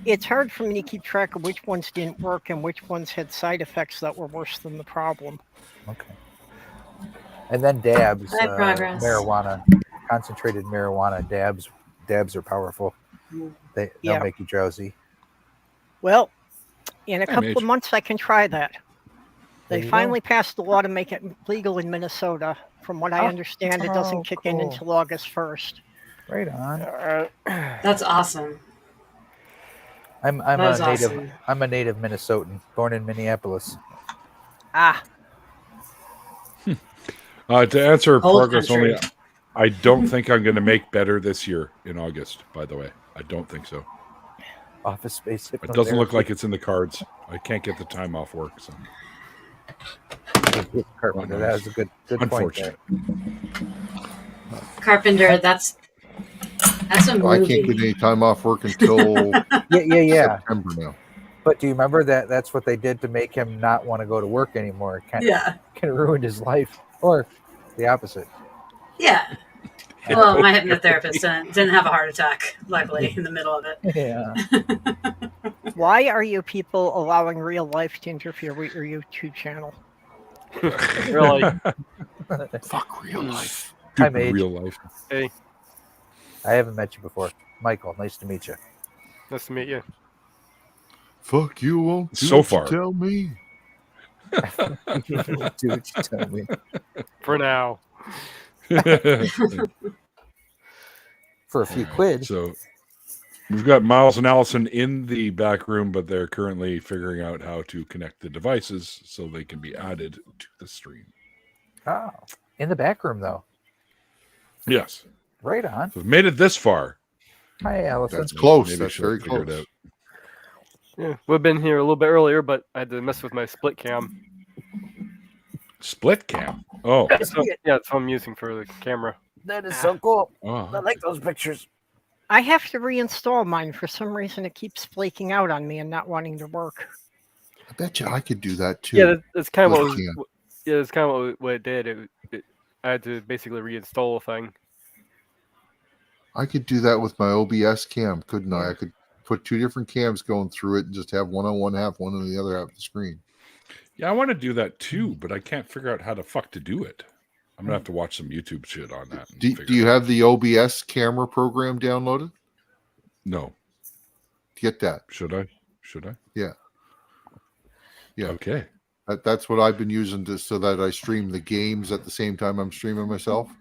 Speaker 5: it's hard for me to keep track of which ones didn't work and which ones had side effects that were worse than the problem.
Speaker 4: Okay. And then dabs,
Speaker 3: Slight progress.
Speaker 4: marijuana, concentrated marijuana dabs. Dabs are powerful. They'll
Speaker 5: Yeah.
Speaker 4: make you drowsy.
Speaker 5: Well, in a
Speaker 2: Hey,
Speaker 5: couple
Speaker 2: Mage.
Speaker 5: of months, I can try that.
Speaker 4: There
Speaker 5: They
Speaker 4: you
Speaker 5: finally passed a law to make it legal in Minnesota. From what I
Speaker 4: Oh,
Speaker 5: understand, it doesn't kick in
Speaker 4: cool.
Speaker 5: until August 1st.
Speaker 4: Right on.
Speaker 3: That's awesome.
Speaker 4: I'm
Speaker 3: That
Speaker 4: a
Speaker 3: was
Speaker 4: native.
Speaker 3: awesome.
Speaker 4: I'm a native Minnesotan, born in Minneapolis.
Speaker 5: Ah,
Speaker 2: To answer
Speaker 3: Cold
Speaker 2: progress
Speaker 3: country.
Speaker 2: only, I don't think I'm going to make better this year in August. By the way, I don't think so.
Speaker 4: Office space.
Speaker 2: It doesn't look like it's in the cards. I can't get the time off work, so
Speaker 4: Carpenter. That was a good point there.
Speaker 2: unfortunate.
Speaker 3: Carpenter, that's a
Speaker 1: Well, I
Speaker 3: movie.
Speaker 1: can't get any time off work until
Speaker 4: Yeah.
Speaker 1: September now.
Speaker 4: But do you remember that's what they did to make him not want to go to work anymore? It kind of ruined his life, or the opposite.
Speaker 3: Yeah. Well, my hypnotherapist didn't have a heart attack, luckily, in the middle of it.
Speaker 4: Yeah.
Speaker 5: why are you people allowing real life to interfere with your YouTube channel?
Speaker 6: Really?
Speaker 1: Fuck real life.
Speaker 4: Hi,
Speaker 2: Stupid
Speaker 4: Mage.
Speaker 2: real life.
Speaker 6: Hey,
Speaker 4: I haven't met you before, Michael. Nice to meet you.
Speaker 6: nice to meet you.
Speaker 1: Fuck you won't do
Speaker 2: So
Speaker 1: what you
Speaker 2: far.
Speaker 1: tell me.
Speaker 4: Do what you tell me.
Speaker 6: For now.
Speaker 4: For a few quid.
Speaker 2: So we've got Miles and Allison in the back room, but they're currently figuring out how to connect the devices so they can be added to the stream.
Speaker 4: Oh, in the back room though.
Speaker 2: Yes.
Speaker 4: Right on.
Speaker 2: So we've made it this far.
Speaker 4: Hi, Allison.
Speaker 1: That's close.
Speaker 2: Maybe
Speaker 1: That's
Speaker 2: she'll
Speaker 1: very
Speaker 2: figure it
Speaker 1: close.
Speaker 2: out.
Speaker 6: Yeah, we've been here a little bit earlier, but I had to mess with my split cam.
Speaker 2: Split cam. Oh.
Speaker 6: So, yeah, that's what I'm using for the camera.
Speaker 4: That is so cool. I
Speaker 2: Oh.
Speaker 4: like those pictures.
Speaker 5: I have to reinstall mine. For some reason, it keeps flaking out on me and not wanting to work.
Speaker 1: I bet you I could do that too.
Speaker 6: Yeah, that's kind of
Speaker 1: Split
Speaker 6: what
Speaker 1: cam.
Speaker 6: yeah, that's kind of what it did. I had to basically reinstall a thing.
Speaker 1: I could do that with my OBS cam, couldn't I? I could put two different cams going through it and just have one on one half, one on the other half of the screen.
Speaker 2: Yeah, I want to do that too, but I can't figure out how the fuck to do it. I'm gonna have to watch some YouTube shit on that. and
Speaker 1: Do
Speaker 2: figure
Speaker 1: you
Speaker 2: it out.
Speaker 1: have the OBS camera program downloaded?
Speaker 2: No.
Speaker 1: Get that.
Speaker 2: Should I? Should I?
Speaker 1: Yeah. Yeah.
Speaker 2: Okay.
Speaker 1: That's what I've been using so that I stream the games at the same time I'm streaming myself.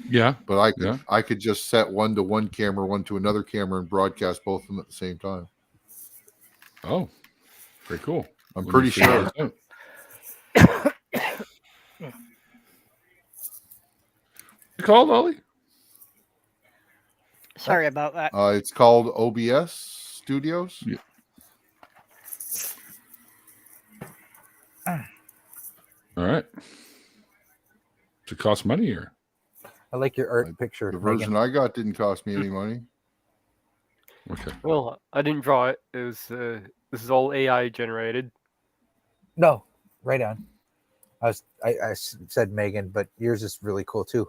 Speaker 2: Yeah.
Speaker 1: But
Speaker 2: Yeah.
Speaker 1: I could just set one to one camera, one to another camera, and broadcast both of them at the same time.
Speaker 2: Oh, very cool.
Speaker 1: I'm
Speaker 2: Let me
Speaker 1: pretty
Speaker 2: figure
Speaker 1: sure.
Speaker 2: this out. You called, Ollie?
Speaker 5: Sorry about that.
Speaker 1: It's called OBS Studios.
Speaker 2: Yeah. All right. Does it cost money or?
Speaker 4: I like your art picture.
Speaker 1: The version
Speaker 4: Megan.
Speaker 1: I got didn't cost me any money.
Speaker 2: Okay.
Speaker 6: Well, I didn't draw it. It was this is all AI generated.
Speaker 4: No, right on. I said Megan, but yours is really cool too.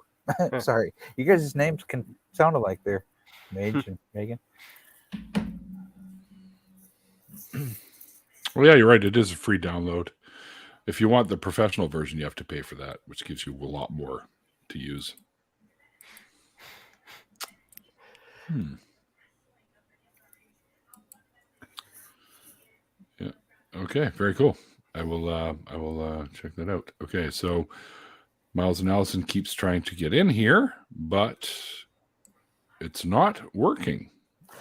Speaker 4: Sorry, you guys' names can sound alike there, Mage and Megan.
Speaker 2: Well, yeah, you're right. It is a free download. If you want the professional version, you have to pay for that, which gives you a lot more to use. Yeah. Okay. Very cool. I will check that out. Okay. So Miles and Allison keeps trying to get in here, but it's not working,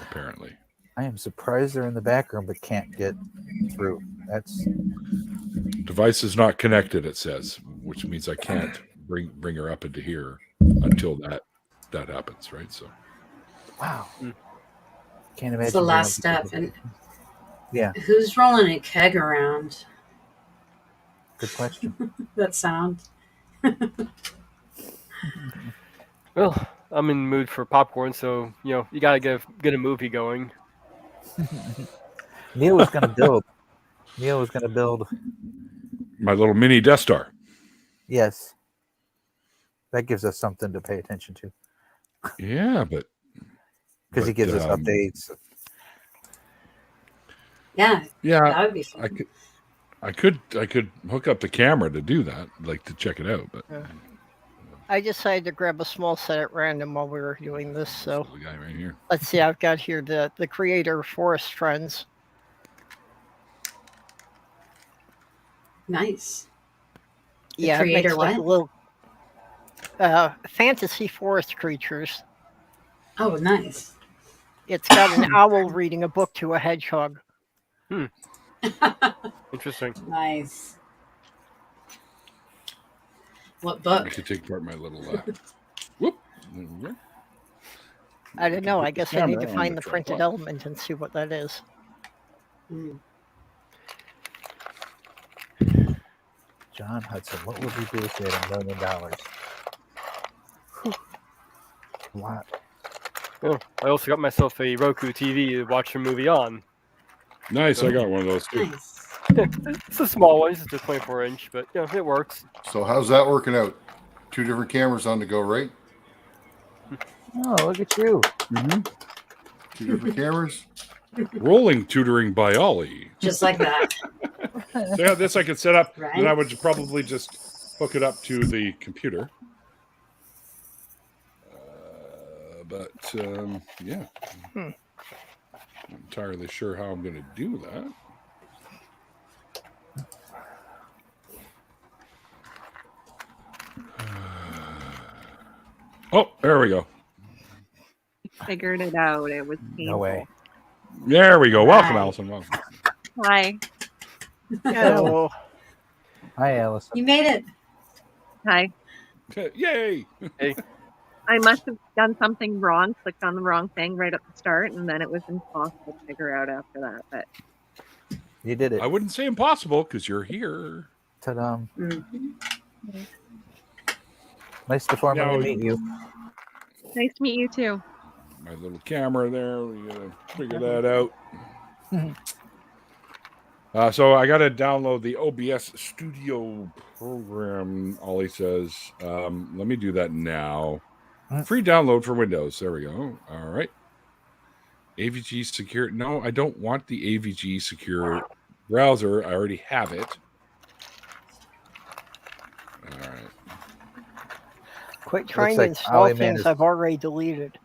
Speaker 2: apparently.
Speaker 4: I am surprised they're in the back room but can't get through. That's
Speaker 2: Device is not connected, it says, which means I can't bring her up into here until that happens, right? So
Speaker 4: wow. Can't imagine.
Speaker 3: It's the
Speaker 4: being
Speaker 3: last
Speaker 4: able to-
Speaker 3: step. And
Speaker 4: Yeah,
Speaker 3: who's rolling a keg around?
Speaker 4: good question.
Speaker 3: That sound.
Speaker 6: Well, I'm in the mood for popcorn, so you gotta get a movie going.
Speaker 4: Neil was going to build.
Speaker 2: my little mini Death Star.
Speaker 4: Yes, that gives us something to pay attention to
Speaker 2: Yeah, but
Speaker 4: because he gives us updates.
Speaker 3: Yeah,
Speaker 2: yeah,
Speaker 3: that would be fun.
Speaker 2: I could hook up the camera to do that, like to check it out. But
Speaker 5: I decided to grab a small set at random while we were doing this. So
Speaker 2: the guy right here.
Speaker 5: let's see. I've got here the creator of Forest Friends.
Speaker 3: Nice. The
Speaker 5: Yeah, it
Speaker 3: creator
Speaker 5: makes like
Speaker 3: what?
Speaker 5: little fantasy forest creatures.
Speaker 3: Oh, nice.
Speaker 5: It's got an owl reading a book to a hedgehog.
Speaker 6: Interesting.
Speaker 3: Nice. What
Speaker 2: I
Speaker 3: book?
Speaker 2: could take apart my little whoop. There we go.
Speaker 5: I don't know. I
Speaker 2: Put the
Speaker 5: guess I need to
Speaker 2: camera on
Speaker 5: find
Speaker 2: the
Speaker 5: the printed
Speaker 2: tripod.
Speaker 5: element and see what that is.
Speaker 3: Hmm.
Speaker 4: John Hudson, what would we do if we had $1 million? A lot.
Speaker 6: Oh, I also got myself a Roku TV to watch a movie on.
Speaker 2: Nice, I got one of those too.
Speaker 3: Nice.
Speaker 6: It's a small one, it's just a 24-inch, but it works.
Speaker 1: So how's that working out? 2 different cameras on the go, right?
Speaker 4: Oh, look at you.
Speaker 1: 2 different cameras.
Speaker 2: Rolling tutoring by Ollie.
Speaker 3: Just like that.
Speaker 2: So yeah, this I could set up,
Speaker 3: Right.
Speaker 2: then I would probably just hook it up to the computer. But yeah, not entirely sure how I'm going to do that. Oh, there we go.
Speaker 7: Figured it out. It was painful.
Speaker 4: No way.
Speaker 2: There we go. Welcome,
Speaker 3: Hi.
Speaker 2: Allison. Welcome.
Speaker 7: Hi.
Speaker 5: Oh,
Speaker 4: Hi, Allison.
Speaker 3: You made it.
Speaker 7: Hi.
Speaker 2: Yay!
Speaker 7: I must have done something wrong, clicked on the wrong thing right at the start, and then it was impossible to figure out after that. But
Speaker 4: You did it.
Speaker 2: I wouldn't say impossible because you're here.
Speaker 4: Ta-da.
Speaker 3: Mhm.
Speaker 4: Nice to formally
Speaker 2: Now-
Speaker 4: meet you.
Speaker 7: nice to meet you too.
Speaker 2: My little camera there. We gotta figure that out. So I gotta download the OBS Studio program. Ollie says, let me do that now. Free download for Windows. There we go. All right. AVG secure. No, I don't want the AVG secure browser. I already have it. All right.
Speaker 5: quit trying
Speaker 4: like
Speaker 5: to install
Speaker 4: Ollie Man
Speaker 5: things
Speaker 4: is-
Speaker 5: I've already deleted.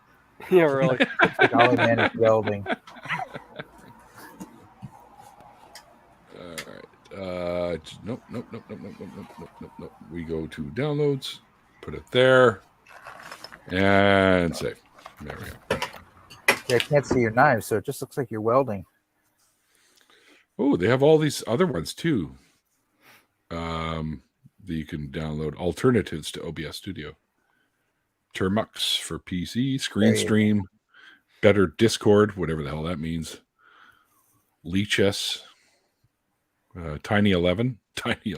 Speaker 6: Yeah, really.
Speaker 4: Like Ollie Man is welding.
Speaker 2: All right. Nope. We go to downloads, put it there, and save. There we go.
Speaker 4: Yeah, I can't see your knives, so it just looks like you're welding.
Speaker 2: Oh, they have all these other ones too. That you can download alternatives to OBS Studio. Termux for PC, Screen
Speaker 4: There you go.
Speaker 2: Stream, Better Discord, whatever the hell that means. Leechess, Tiny 11. That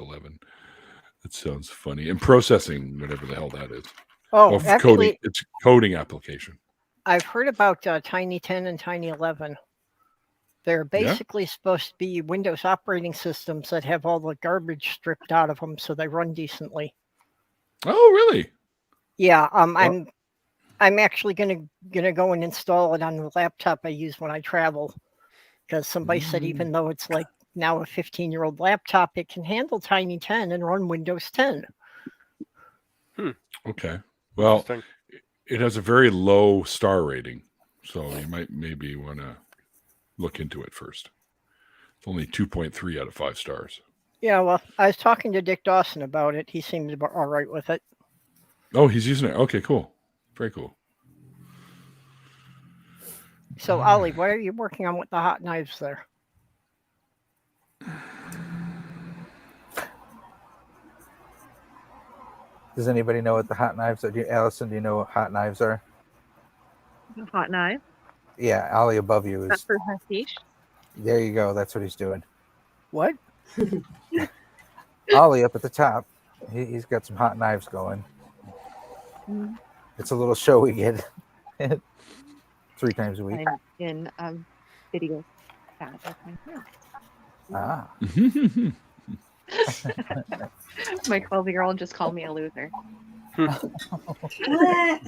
Speaker 2: sounds funny. And processing, whatever the hell that is.
Speaker 5: Oh,
Speaker 2: Coding.
Speaker 5: actually,
Speaker 2: It's a coding application.
Speaker 5: I've heard about Tiny 10 and Tiny 11. They're basically supposed to be Windows operating systems that have all the garbage stripped out of them so they run decently.
Speaker 2: Oh, really?
Speaker 5: Yeah, I'm actually gonna go and install it on the laptop I use when I travel, because somebody said even though it's like now a 15-year-old laptop, it can handle Tiny 10 and run Windows 10.
Speaker 2: Okay. Well,
Speaker 6: Interesting.
Speaker 2: it has a very low star rating, so you might maybe want to look into it first. It's only 2.3 out of 5 stars.
Speaker 5: Yeah, well, I was talking to Dick Dawson about it. He seemed all right with it.
Speaker 2: Oh, he's using it. Okay, cool. Very cool.
Speaker 5: So, Ollie, what are you working on with the hot knives there?
Speaker 4: Does anybody know what the hot knives are? Allison, do you know what hot knives are?
Speaker 7: Hot knife.
Speaker 4: Yeah, Ollie above you
Speaker 7: That's
Speaker 4: is.
Speaker 7: for hashish.
Speaker 4: There you go. That's what he's doing.
Speaker 5: What?
Speaker 4: Ollie up at the top. He's got some hot knives going.
Speaker 7: Mhm.
Speaker 4: It's a little show we get 3 times a week.
Speaker 7: I'm in a video chat with my friend.
Speaker 4: Ah,
Speaker 7: My 12-year-old just called me a loser.
Speaker 3: What?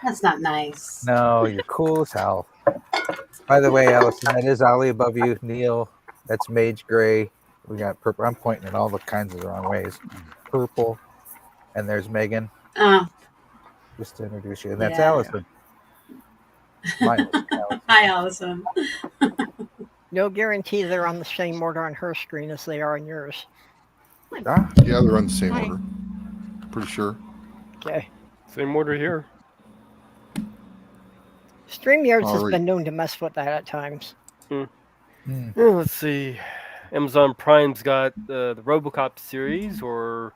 Speaker 3: That's not nice.
Speaker 4: no, you're cool as hell. By the way, Allison, that is Ollie above you. Neil, that's Mage Gray. We got purple. I'm pointing in all the kinds of the wrong ways. Purple. And there's Megan,
Speaker 3: Oh,
Speaker 4: just to introduce you. And that's
Speaker 3: Yeah.
Speaker 4: Allison. Mine is Allison.
Speaker 3: hi, Allison.
Speaker 5: No guarantee they're on the same order on her screen as they are on yours.
Speaker 4: Ah,
Speaker 1: Yeah, they're on the same
Speaker 7: Hi.
Speaker 1: order. Pretty sure.
Speaker 5: Okay.
Speaker 6: Same order here.
Speaker 5: StreamYards has
Speaker 1: Alright.
Speaker 5: been known to mess with that at times.
Speaker 6: Let's see. Amazon Prime's got the RoboCop series or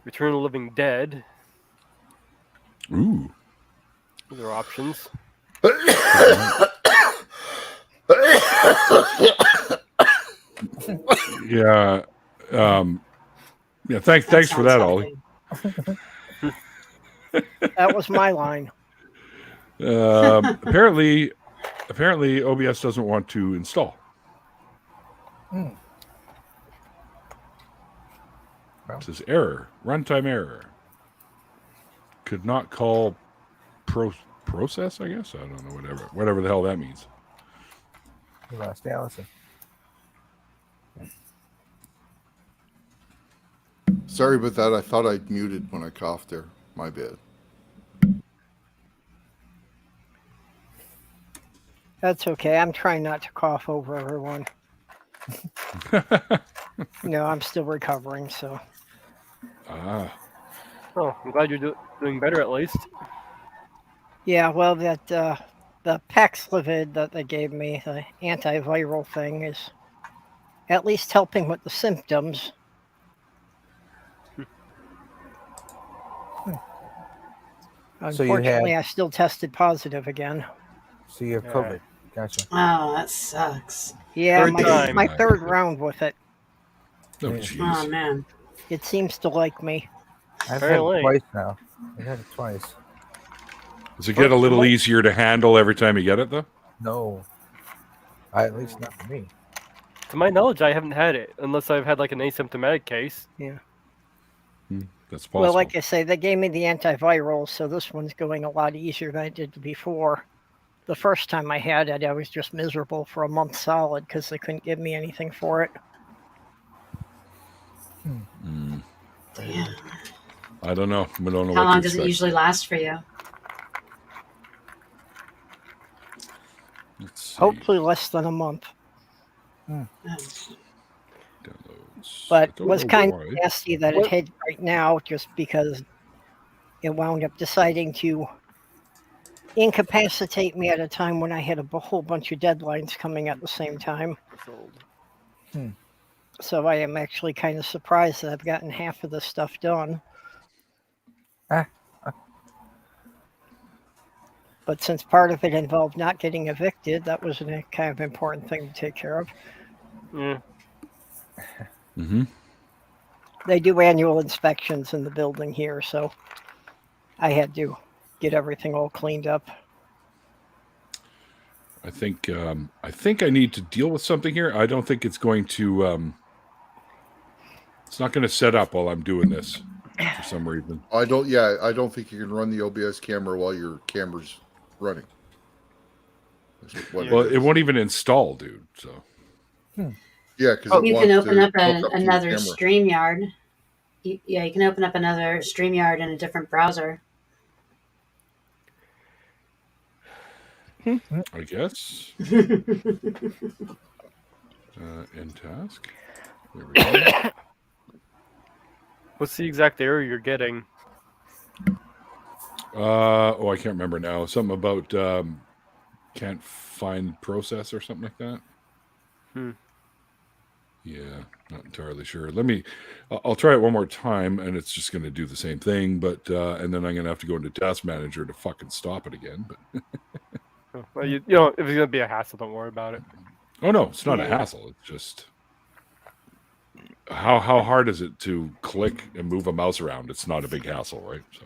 Speaker 6: Return of the Living Dead.
Speaker 2: Ooh.
Speaker 6: Those are options.
Speaker 2: Yeah. Yeah. Thanks for that, Ollie.
Speaker 5: That was my line.
Speaker 2: Apparently, OBS doesn't want to install.
Speaker 4: Hmm.
Speaker 2: It says error, runtime error. Could not call process. I guess I don't know. Whatever the hell that means.
Speaker 4: we lost Allison.
Speaker 1: Sorry about that. I thought I'd muted when I coughed there. My bad.
Speaker 5: That's okay. I'm trying not to cough over everyone. No, I'm still recovering, so.
Speaker 2: Ah.
Speaker 6: Oh, I'm glad you're doing better at least.
Speaker 5: Yeah, well, that the Paxlovid that they gave me, the antiviral thing, is at least helping with the symptoms.
Speaker 4: So you
Speaker 5: Unfortunately, I still tested positive again.
Speaker 4: So you have
Speaker 6: Yeah.
Speaker 4: COVID. Gotcha.
Speaker 3: Oh, that sucks.
Speaker 5: Yeah,
Speaker 6: Third time.
Speaker 5: my third round with it.
Speaker 2: Oh,
Speaker 4: Yeah.
Speaker 3: Oh,
Speaker 2: jeez.
Speaker 3: man.
Speaker 5: It seems to like me.
Speaker 4: I've had it
Speaker 6: Apparently.
Speaker 4: twice now. I've had it twice.
Speaker 2: Does it get a little easier to handle every time you get it, though?
Speaker 4: No. At least not for me.
Speaker 6: To my knowledge, I haven't had it unless I've had like an asymptomatic case.
Speaker 2: That's possible.
Speaker 5: Well, like I say, they gave me the antiviral, so this one's going a lot easier than it did before. The first time I had it, I was just miserable for a month solid because they couldn't give me anything for it.
Speaker 2: Mm,
Speaker 3: Damn.
Speaker 2: I don't know. We don't know
Speaker 3: How
Speaker 2: what
Speaker 3: long
Speaker 2: to
Speaker 3: does it
Speaker 2: expect.
Speaker 3: usually last for you?
Speaker 2: Let's see.
Speaker 5: Hopefully less than a month.
Speaker 3: Oh.
Speaker 2: Downloads.
Speaker 5: But
Speaker 2: I don't
Speaker 5: was
Speaker 2: know
Speaker 5: kind
Speaker 2: why.
Speaker 5: of nasty that it hit right now just because it wound up deciding to incapacitate me at a time when I had a whole bunch of deadlines coming at the same time. So I am actually kind of surprised that I've gotten half of this stuff done. But since part of it involved not getting evicted, that was a kind of important thing to take care of.
Speaker 6: Yeah.
Speaker 2: Mm-hmm.
Speaker 5: They do annual inspections in the building here, so I had to get everything all cleaned up.
Speaker 2: I think I need to deal with something here. I don't think it's going to. It's not going to set up while I'm doing this for some reason.
Speaker 1: I don't think you can run the OBS camera while your camera's running. That's what
Speaker 2: Well,
Speaker 1: is.
Speaker 2: it won't even install, dude. So
Speaker 1: Yeah, because
Speaker 3: You can open up
Speaker 1: another
Speaker 3: another StreamYard. You can open up another StreamYard in a different browser.
Speaker 2: I guess. In task. There we go.
Speaker 6: What's the exact error you're getting?
Speaker 2: I can't remember now. Something about can't find process or something like that. Yeah, not entirely sure. I'll try it one more time, and it's just going to do the same thing. But and then I'm going to have to go into Task Manager to fucking stop it again. But
Speaker 6: Well, you know, if it's gonna be a hassle, don't worry about it.
Speaker 2: oh no, it's not a hassle. It's just how hard is it to click and move a mouse around? It's not a big hassle, right? So,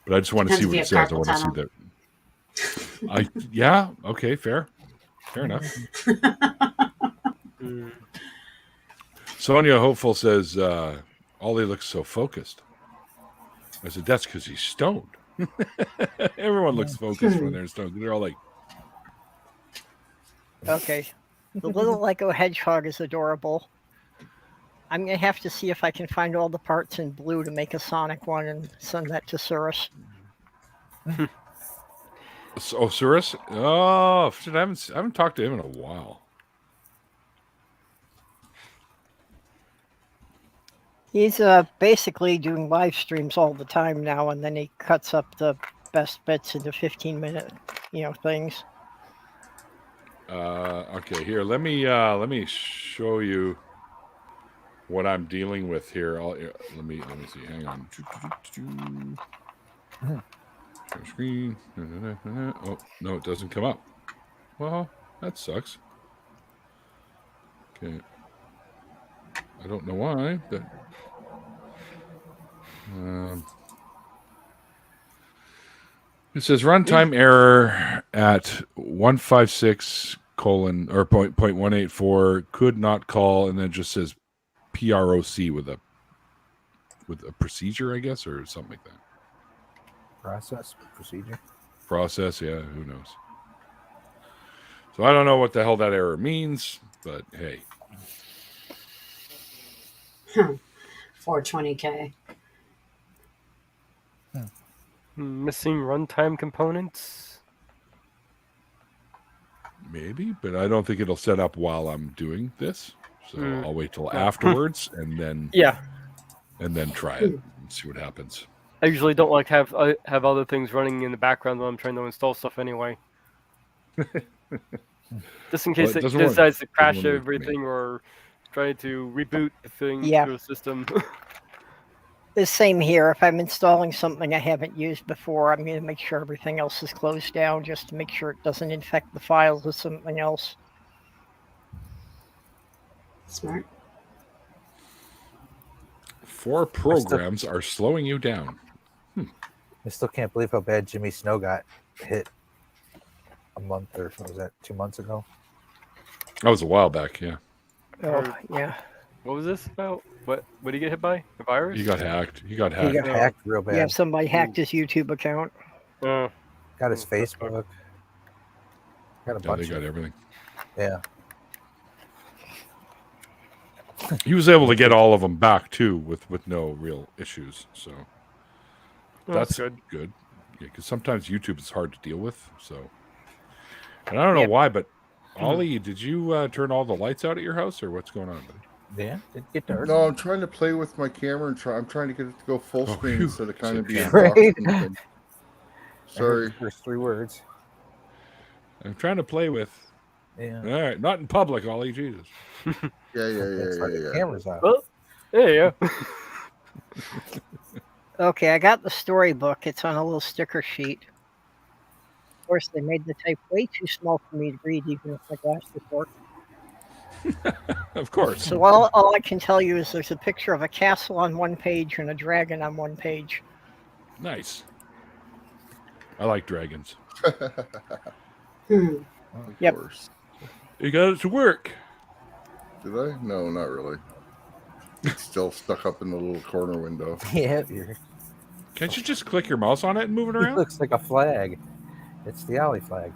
Speaker 2: but I just want to see what it says. I want to see that. Yeah, okay, fair enough. Sonia Hopeful says, Ollie looks so focused. I said, that's because he's stoned. Everyone looks focused when they're stoned. They're all like...
Speaker 5: Okay. The little Lego hedgehog is adorable. I'm going to have to see if I can find all the parts in blue to make a Sonic one and send that to Cirrus.
Speaker 2: Oh, Cirrus? Oh, shit, I haven't talked to him in a while.
Speaker 5: He's basically doing live streams all the time now, and then he cuts up the best bits into 15-minute, things.
Speaker 2: Okay, here, let me show you what I'm dealing with here. Let me see. Hang on. Share screen. Oh no, it doesn't come up. Well, that sucks. Okay. I don't know why, but it says runtime error at 156:0.184 could not call, and then it just says PROC with a procedure, I guess, or something like that. Process, yeah, who knows? So I don't know what the hell that error means, but hey.
Speaker 3: 420K.
Speaker 6: Missing runtime components?
Speaker 2: Maybe, but I don't think it'll set up while I'm doing this. So I'll wait till afterwards and then try it and see what happens.
Speaker 6: I usually don't like have other things running in the background while I'm trying to install stuff anyway. Just in case it decides to crash everything or try to reboot the thing through the system.
Speaker 5: The same here. If I'm installing something I haven't used before, I'm going to make sure everything else is closed down just to make sure it doesn't infect the files with something else.
Speaker 3: Smart.
Speaker 2: 4 programs are slowing you down.
Speaker 4: I still can't believe how bad Jimmy Snow got hit a month or was that 2 months ago?
Speaker 2: That was a while back, yeah.
Speaker 5: Oh, yeah.
Speaker 6: What was this about? What did he get hit by? A virus?
Speaker 2: He got hacked.
Speaker 4: He got hacked real bad.
Speaker 5: Yeah, somebody hacked his YouTube account.
Speaker 4: Got his Facebook. Got a bunch.
Speaker 2: They got everything.
Speaker 4: Yeah.
Speaker 2: He was able to get all of them back too with no real issues. So that's good. Yeah, because sometimes YouTube is hard to deal with. So, and I don't know why, but Ollie, did you turn all the lights out at your house, or what's going on, buddy?
Speaker 4: Yeah, it get dark.
Speaker 1: No, I'm trying to play with my camera and I'm trying to get it to go full screen instead of kind of being
Speaker 4: Right.
Speaker 1: Sorry.
Speaker 4: First 3 words.
Speaker 2: I'm trying to play with.
Speaker 4: Yeah.
Speaker 2: All right, not in public, Ollie. Jesus.
Speaker 1: Yeah.
Speaker 4: Camera's on.
Speaker 6: Well, yeah.
Speaker 5: Okay, I got the storybook. It's on a little sticker sheet. Of course, they made the type way too small for me to read, even if my glasses work.
Speaker 2: Of course.
Speaker 5: So all I can tell you is there's a picture of a castle on one page and a dragon on one page.
Speaker 2: Nice. I like dragons.
Speaker 5: Yep.
Speaker 1: Course.
Speaker 2: You got it to work.
Speaker 1: Did I? No, not really. It's still stuck up in the little corner window.
Speaker 4: Yeah.
Speaker 2: Can't you just click your mouse on it and move it
Speaker 4: It
Speaker 2: around?
Speaker 4: looks like a flag. It's the Ollie flag.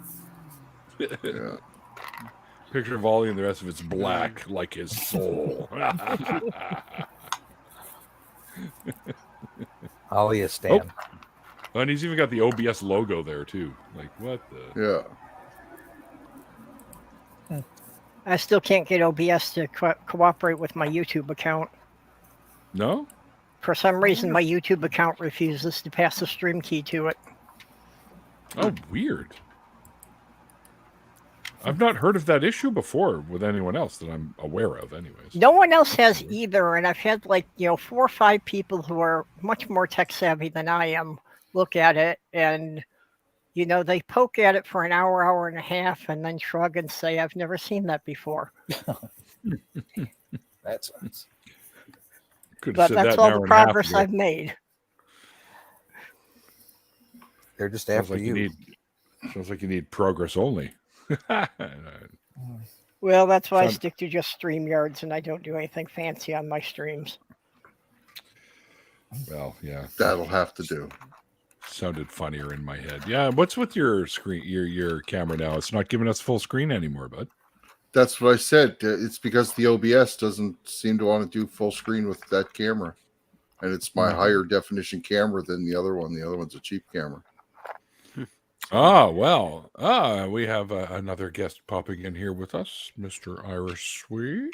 Speaker 1: Yeah.
Speaker 2: Picture of Ollie and the rest of it's black like his soul.
Speaker 4: Ollie is Stan.
Speaker 2: Oh, and he's even got the OBS logo there too. Like what the?
Speaker 1: Yeah.
Speaker 5: I still can't get OBS to cooperate with my YouTube account.
Speaker 2: No?
Speaker 5: For some reason, my YouTube account refuses to pass the stream key to it.
Speaker 2: Oh, weird. I've not heard of that issue before with anyone else that I'm aware of, anyways.
Speaker 5: No one else has either, and I've had 4 or 5 people who are much more tech savvy than I am look at it, and they poke at it for an hour, hour and a half, and then shrug and say, "I've never seen that before."
Speaker 4: That sucks.
Speaker 5: But that's all the progress I've made.
Speaker 4: They're just after you.
Speaker 2: Sounds like you need progress only.
Speaker 5: Well, that's why I stick to just StreamYards, and I don't do anything fancy on my streams.
Speaker 2: Well, yeah.
Speaker 1: That'll have to do.
Speaker 2: Sounded funnier in my head. Yeah, what's with your screen, your camera now? It's not giving us full screen anymore, bud.
Speaker 1: That's what I said. It's because the OBS doesn't seem to want to do full screen with that camera. And it's my higher definition camera than the other one. The other one's a cheap camera.
Speaker 2: We have another guest popping in here with us, Mr. Irish Swede.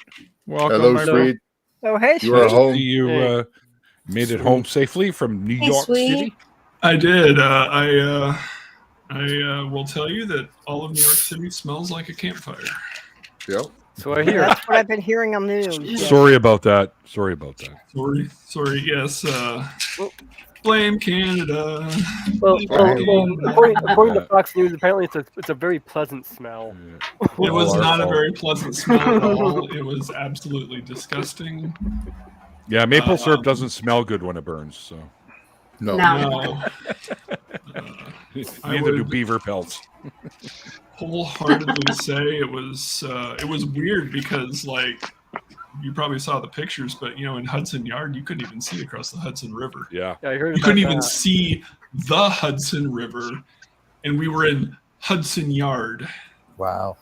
Speaker 2: Welcome.
Speaker 1: Hello, Swede.
Speaker 5: Oh, hey,
Speaker 1: you are home.
Speaker 2: You made it home safely from New York City.
Speaker 8: I did. I will tell you that all of New York City smells like a campfire.
Speaker 1: Yep.
Speaker 6: So I hear.
Speaker 5: That's what I've been hearing on the news.
Speaker 2: Sorry about that. Sorry.
Speaker 8: Yes. Blame Canada.
Speaker 6: Well, according to Fox News, apparently it's a very pleasant smell.
Speaker 8: It was not a very pleasant smell at all. It was absolutely disgusting.
Speaker 2: Yeah, maple syrup doesn't smell good when it burns. So
Speaker 1: no.
Speaker 2: Neither do beaver pelts.
Speaker 8: Wholeheartedly say it was weird because you probably saw the pictures, but in Hudson Yard you couldn't even see across the Hudson River.
Speaker 2: Yeah,
Speaker 6: I heard.
Speaker 8: You couldn't even see the Hudson River, and we were in Hudson Yard.
Speaker 4: Wow.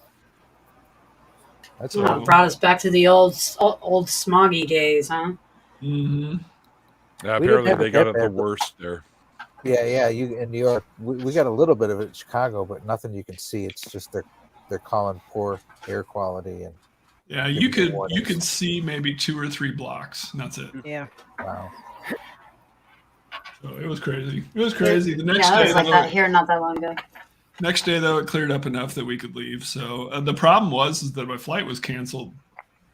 Speaker 4: That's
Speaker 3: brought us back to the old smoggy days, huh?
Speaker 8: Mm-hmm.
Speaker 2: Yeah, apparently they got it the worst there.
Speaker 4: Yeah. You in New York, we got a little bit of it in Chicago, but nothing you can see. It's just they're calling poor air quality and.
Speaker 8: Yeah, you could see maybe 2 or 3 blocks, and that's it.
Speaker 5: Yeah.
Speaker 4: Wow.
Speaker 8: So it was crazy. It was crazy. The next
Speaker 3: it
Speaker 8: day,
Speaker 3: was like that here not that long ago.
Speaker 8: Next day, though, it cleared up enough that we could leave. So the problem was that my flight was canceled.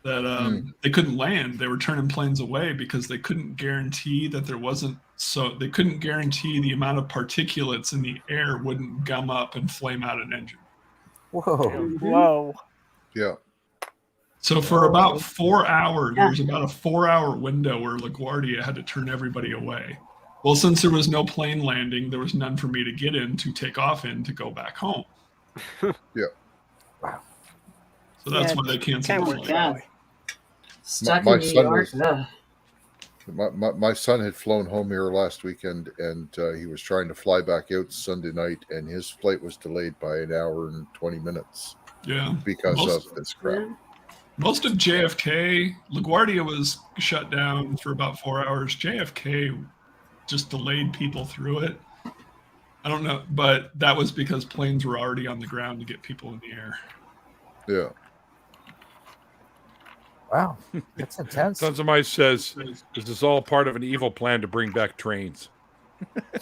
Speaker 8: That they couldn't land. They were turning planes away because they couldn't guarantee that there wasn't. So they couldn't guarantee the amount of particulates in the air wouldn't gum up and flame out an engine.
Speaker 5: Whoa.
Speaker 1: Yeah.
Speaker 8: So for about 4 hours, there was about a 4-hour window where LaGuardia had to turn everybody away. Well, since there was no plane landing, there was none for me to get in, to take off in, to go back home.
Speaker 1: Yeah.
Speaker 4: Wow.
Speaker 8: So that's why they canceled the flight.
Speaker 3: Stuck
Speaker 1: My
Speaker 3: in New
Speaker 1: son
Speaker 3: York.
Speaker 1: was- My son had flown home here last weekend, and he was trying to fly back out Sunday night, and his flight was delayed by an hour and 20 minutes.
Speaker 8: Yeah.
Speaker 1: Because of this crap.
Speaker 8: Most of JFK, LaGuardia was shut down for about 4 hours. JFK just delayed people through it. I don't know, but that was because planes were already on the ground to get people in the air.
Speaker 1: Yeah.
Speaker 4: Wow. That's intense.
Speaker 2: Sons of Mice says, "This is all part of an evil plan to bring back trains."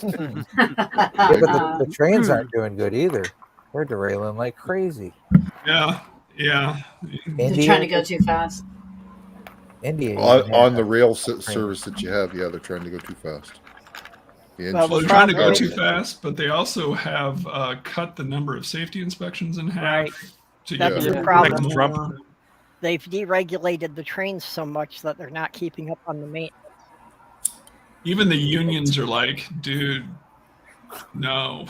Speaker 4: Yeah, but the trains aren't doing good either. They're derailing like crazy.
Speaker 8: Yeah.
Speaker 3: They're trying to go too fast.
Speaker 4: India.
Speaker 1: On the rail service that you have, they're trying to go too fast.
Speaker 8: Well, they're trying to go too fast, but they also have cut the number of safety inspections in half.
Speaker 5: Right.
Speaker 8: To
Speaker 5: That's
Speaker 8: get
Speaker 5: the problem.
Speaker 8: more.
Speaker 5: They've deregulated the trains so much that they're not keeping up on the maintenance.
Speaker 8: Even the unions are like, dude, no.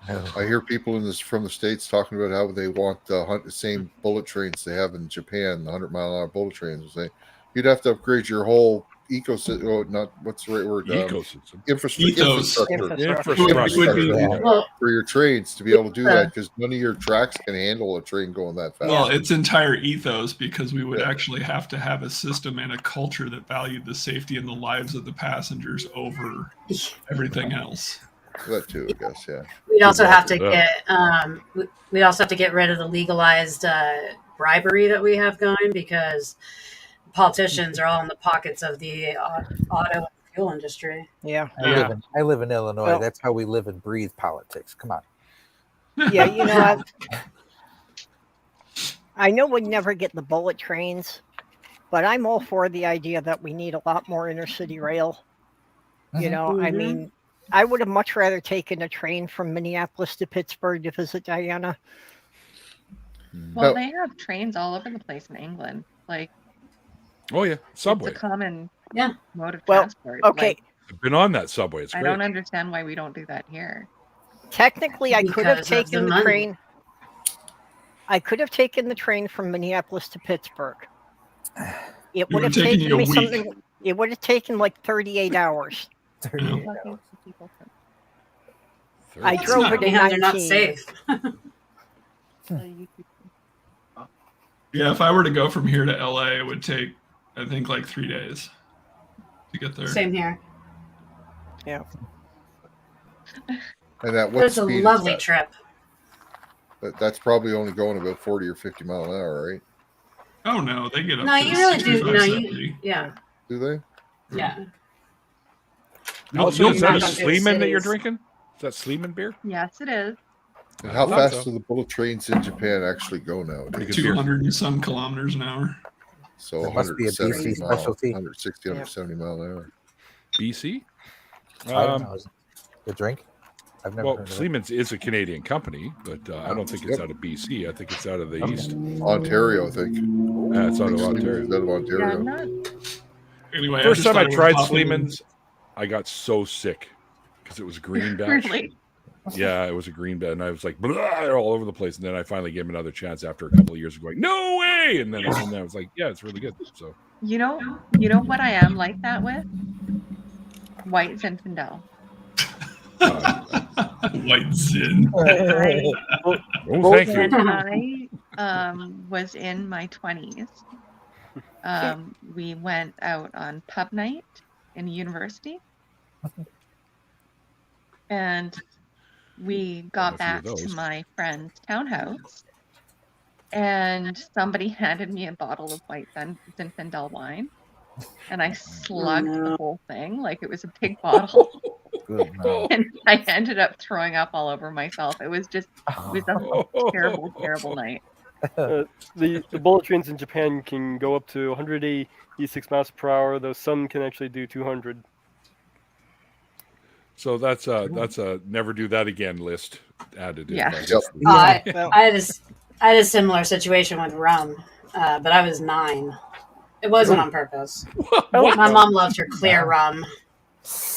Speaker 1: I hear people from the States talking about how they want the same bullet trains they have in Japan, the 100-mile-an-hour bullet trains. Say, you'd have to upgrade your whole ecosystem. Oh, not what's the right word?
Speaker 2: Ecosystem.
Speaker 8: Ethos.
Speaker 2: Infrastructure.
Speaker 8: Would be-
Speaker 4: Yeah.
Speaker 3: Well,
Speaker 1: for your trains to be able to do that, because none of your tracks can handle a train going that fast.
Speaker 8: Well, its entire ethos, because we would
Speaker 1: Yeah.
Speaker 8: actually have to have a system and a culture that valued the safety and the lives of the passengers over everything else.
Speaker 1: That too, I guess. Yeah.
Speaker 3: we'd also
Speaker 2: Good
Speaker 3: have
Speaker 2: luck
Speaker 3: to
Speaker 2: with
Speaker 3: get we'd also have to get rid of the legalized bribery that we have going, because politicians are all in the pockets of the auto and fuel industry.
Speaker 5: Yeah.
Speaker 4: I live in Illinois.
Speaker 5: Well-
Speaker 4: That's how we live and breathe politics. Come on.
Speaker 5: Yeah, you know, I know we never get the bullet trains, but I'm all for the idea that we need a lot more intercity rail. You know, I
Speaker 3: Mhm.
Speaker 5: mean, I would have much rather taken a train from Minneapolis to Pittsburgh to visit Diana.
Speaker 7: Well,
Speaker 1: No.
Speaker 7: they have trains all over the place in England. Like,
Speaker 2: Oh yeah, subway.
Speaker 7: it's a common
Speaker 3: Yeah.
Speaker 7: mode of
Speaker 5: Well,
Speaker 7: transport.
Speaker 5: Okay,
Speaker 7: Like,
Speaker 2: I've been on that subway. It's
Speaker 7: I
Speaker 2: great.
Speaker 7: don't understand why we don't do that here.
Speaker 5: technically, I could have
Speaker 3: Because of the
Speaker 5: taken the
Speaker 3: money.
Speaker 5: train. I could have taken the train from Minneapolis to Pittsburgh. It would
Speaker 8: were
Speaker 5: have
Speaker 8: taking
Speaker 5: taken
Speaker 8: you a
Speaker 5: me
Speaker 8: week.
Speaker 5: something. It would have taken like 38 hours.
Speaker 4: 38
Speaker 7: Talking
Speaker 4: hours.
Speaker 7: to people from-
Speaker 5: I
Speaker 8: That's
Speaker 5: drove
Speaker 8: not-
Speaker 5: it in
Speaker 3: And they're not
Speaker 5: 19.
Speaker 3: safe.
Speaker 8: Yeah, if I were to go from here to LA, it would take, I think, like 3 days to get there.
Speaker 3: Same here.
Speaker 1: And at what
Speaker 3: It was a
Speaker 1: speed is
Speaker 3: lovely
Speaker 1: that?
Speaker 3: trip.
Speaker 1: That's probably only going about 40 or 50 mile an hour, right?
Speaker 8: Oh no, they get up
Speaker 3: No,
Speaker 8: to
Speaker 3: you really do.
Speaker 8: 65,
Speaker 3: No,
Speaker 8: 70.
Speaker 3: Yeah.
Speaker 1: Do they?
Speaker 3: Yeah.
Speaker 2: Also, is that a
Speaker 3: Not good
Speaker 2: Sleeman that you're
Speaker 3: cities.
Speaker 2: drinking? Is that Sleeman beer?
Speaker 7: Yes, it is.
Speaker 1: And how
Speaker 2: I thought
Speaker 1: fast
Speaker 2: so.
Speaker 1: do the bullet trains in Japan actually go nowadays?
Speaker 2: Pretty good beer.
Speaker 8: 200 and some kilometers an hour.
Speaker 1: So
Speaker 4: That must be a
Speaker 1: 170
Speaker 4: BC
Speaker 1: mile,
Speaker 4: specialty.
Speaker 1: 160, 170 mile an hour.
Speaker 2: BC?
Speaker 4: I don't know. Is it the drink? I've never
Speaker 2: Well,
Speaker 4: heard of it.
Speaker 2: Sleeman's is a Canadian company, but I don't think it's out of BC. I think it's out of the east.
Speaker 1: Ontario, I think.
Speaker 2: Yeah, it's out of
Speaker 1: Sleeman's
Speaker 2: Ontario.
Speaker 1: out of
Speaker 7: Yeah,
Speaker 1: Ontario.
Speaker 7: I'm not.
Speaker 8: Anyway,
Speaker 2: First
Speaker 8: just
Speaker 2: time I
Speaker 8: thought would
Speaker 2: tried
Speaker 8: pop in.
Speaker 2: Sleeman's, I got so sick because it was green batch.
Speaker 7: Really?
Speaker 2: Yeah, it was a green batch, and I was like blah, all over the place. And then I finally gave him another chance after a couple of years of going, no way! And then I was like, yeah, it's really good. So
Speaker 7: You know what I am like that with? White Zinfandel.
Speaker 8: White Zin.
Speaker 7: I,
Speaker 2: oh, thank you.
Speaker 7: when I was in my 20s, we went out on pub night in university. And we got
Speaker 2: A few
Speaker 7: back
Speaker 2: of
Speaker 7: to
Speaker 2: those.
Speaker 7: my friend's townhouse, and somebody handed me a bottle of white Zinfandel wine, and I slugged the whole thing like it was a big bottle,
Speaker 4: Good night.
Speaker 7: and I ended up throwing up all over myself. It was a terrible, terrible night.
Speaker 6: The bullet trains in Japan can go up to 186 miles per hour, though some can actually do 200.
Speaker 2: So that's a never do that again list added. in,
Speaker 7: Yeah.
Speaker 2: I guess.
Speaker 1: Yep.
Speaker 5: Well,
Speaker 3: I had a similar situation with rum, but I was 9. It wasn't on purpose.
Speaker 2: What?
Speaker 3: My mom loved her clear rum.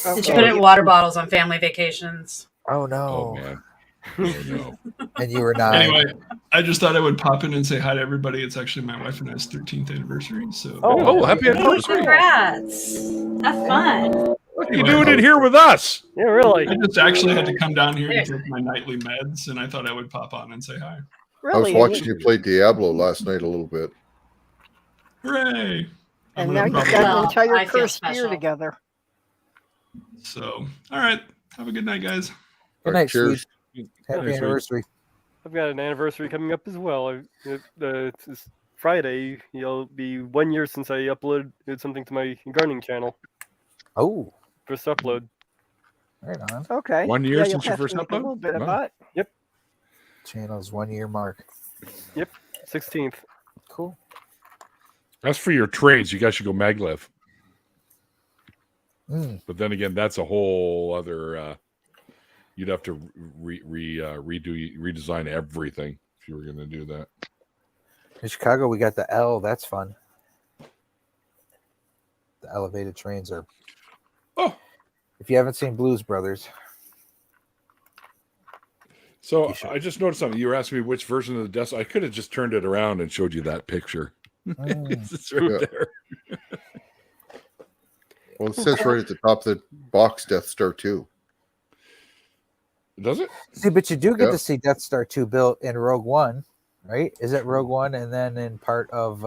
Speaker 3: And she put
Speaker 5: okay.
Speaker 3: it in water bottles on family vacations.
Speaker 4: Oh
Speaker 2: Oh
Speaker 4: no!
Speaker 2: man. Oh no.
Speaker 4: And you were not.
Speaker 8: Anyway, I just thought I would pop in and say hi to everybody. It's actually my wife and I's 13th anniversary. So
Speaker 2: Oh, happy
Speaker 3: Hey,
Speaker 2: anniversary!
Speaker 3: congrats. Have fun.
Speaker 2: What are you doing in here with us?
Speaker 6: Yeah, really.
Speaker 8: I just actually had to come down here to take my nightly meds, and I thought I would pop on and say hi.
Speaker 1: I was
Speaker 5: Really?
Speaker 1: watching you play Diablo last night a little bit.
Speaker 8: Hooray!
Speaker 5: And
Speaker 8: I'm
Speaker 5: now
Speaker 8: gonna
Speaker 5: you've
Speaker 8: probably-
Speaker 5: got an
Speaker 3: Well, I
Speaker 5: entire
Speaker 3: feel
Speaker 5: cursed year
Speaker 3: special.
Speaker 5: together.
Speaker 8: So, all right. Have a good night, guys.
Speaker 4: Good night,
Speaker 1: Cheers.
Speaker 4: sweet. Happy
Speaker 2: Nice, sweet.
Speaker 4: anniversary.
Speaker 6: I've got an anniversary coming up as well. It's Friday. It'll be 1 year since I uploaded something to my gardening channel.
Speaker 4: Oh,
Speaker 6: First upload.
Speaker 4: right on.
Speaker 5: Okay.
Speaker 2: 1 year
Speaker 5: you'll
Speaker 2: since your
Speaker 5: have to
Speaker 2: first
Speaker 5: make A
Speaker 2: upload?
Speaker 5: little bit
Speaker 2: Wow.
Speaker 5: about it.
Speaker 4: Channel's 1 year mark.
Speaker 6: 16th.
Speaker 4: Cool.
Speaker 2: That's for your trades. You guys should go maglev.
Speaker 4: Mm.
Speaker 2: But then again, that's a whole other. You'd have to redesign everything if you were going to do that.
Speaker 4: In Chicago, we got the L. That's fun. The elevated trains are.
Speaker 2: Oh.
Speaker 4: If you haven't seen Blues Brothers,
Speaker 2: So
Speaker 4: You should.
Speaker 2: I just noticed something. You were asking me which version of the desk. I could have just turned it around and showed you that picture.
Speaker 4: Mm.
Speaker 2: It's right
Speaker 1: Yeah.
Speaker 2: there.
Speaker 1: Well, it says right at the top of the box, Death Star 2.
Speaker 2: Does it?
Speaker 4: See, but you do get
Speaker 1: Yeah.
Speaker 4: to see Death Star 2 built in Rogue One, right? Is it Rogue One and then in part of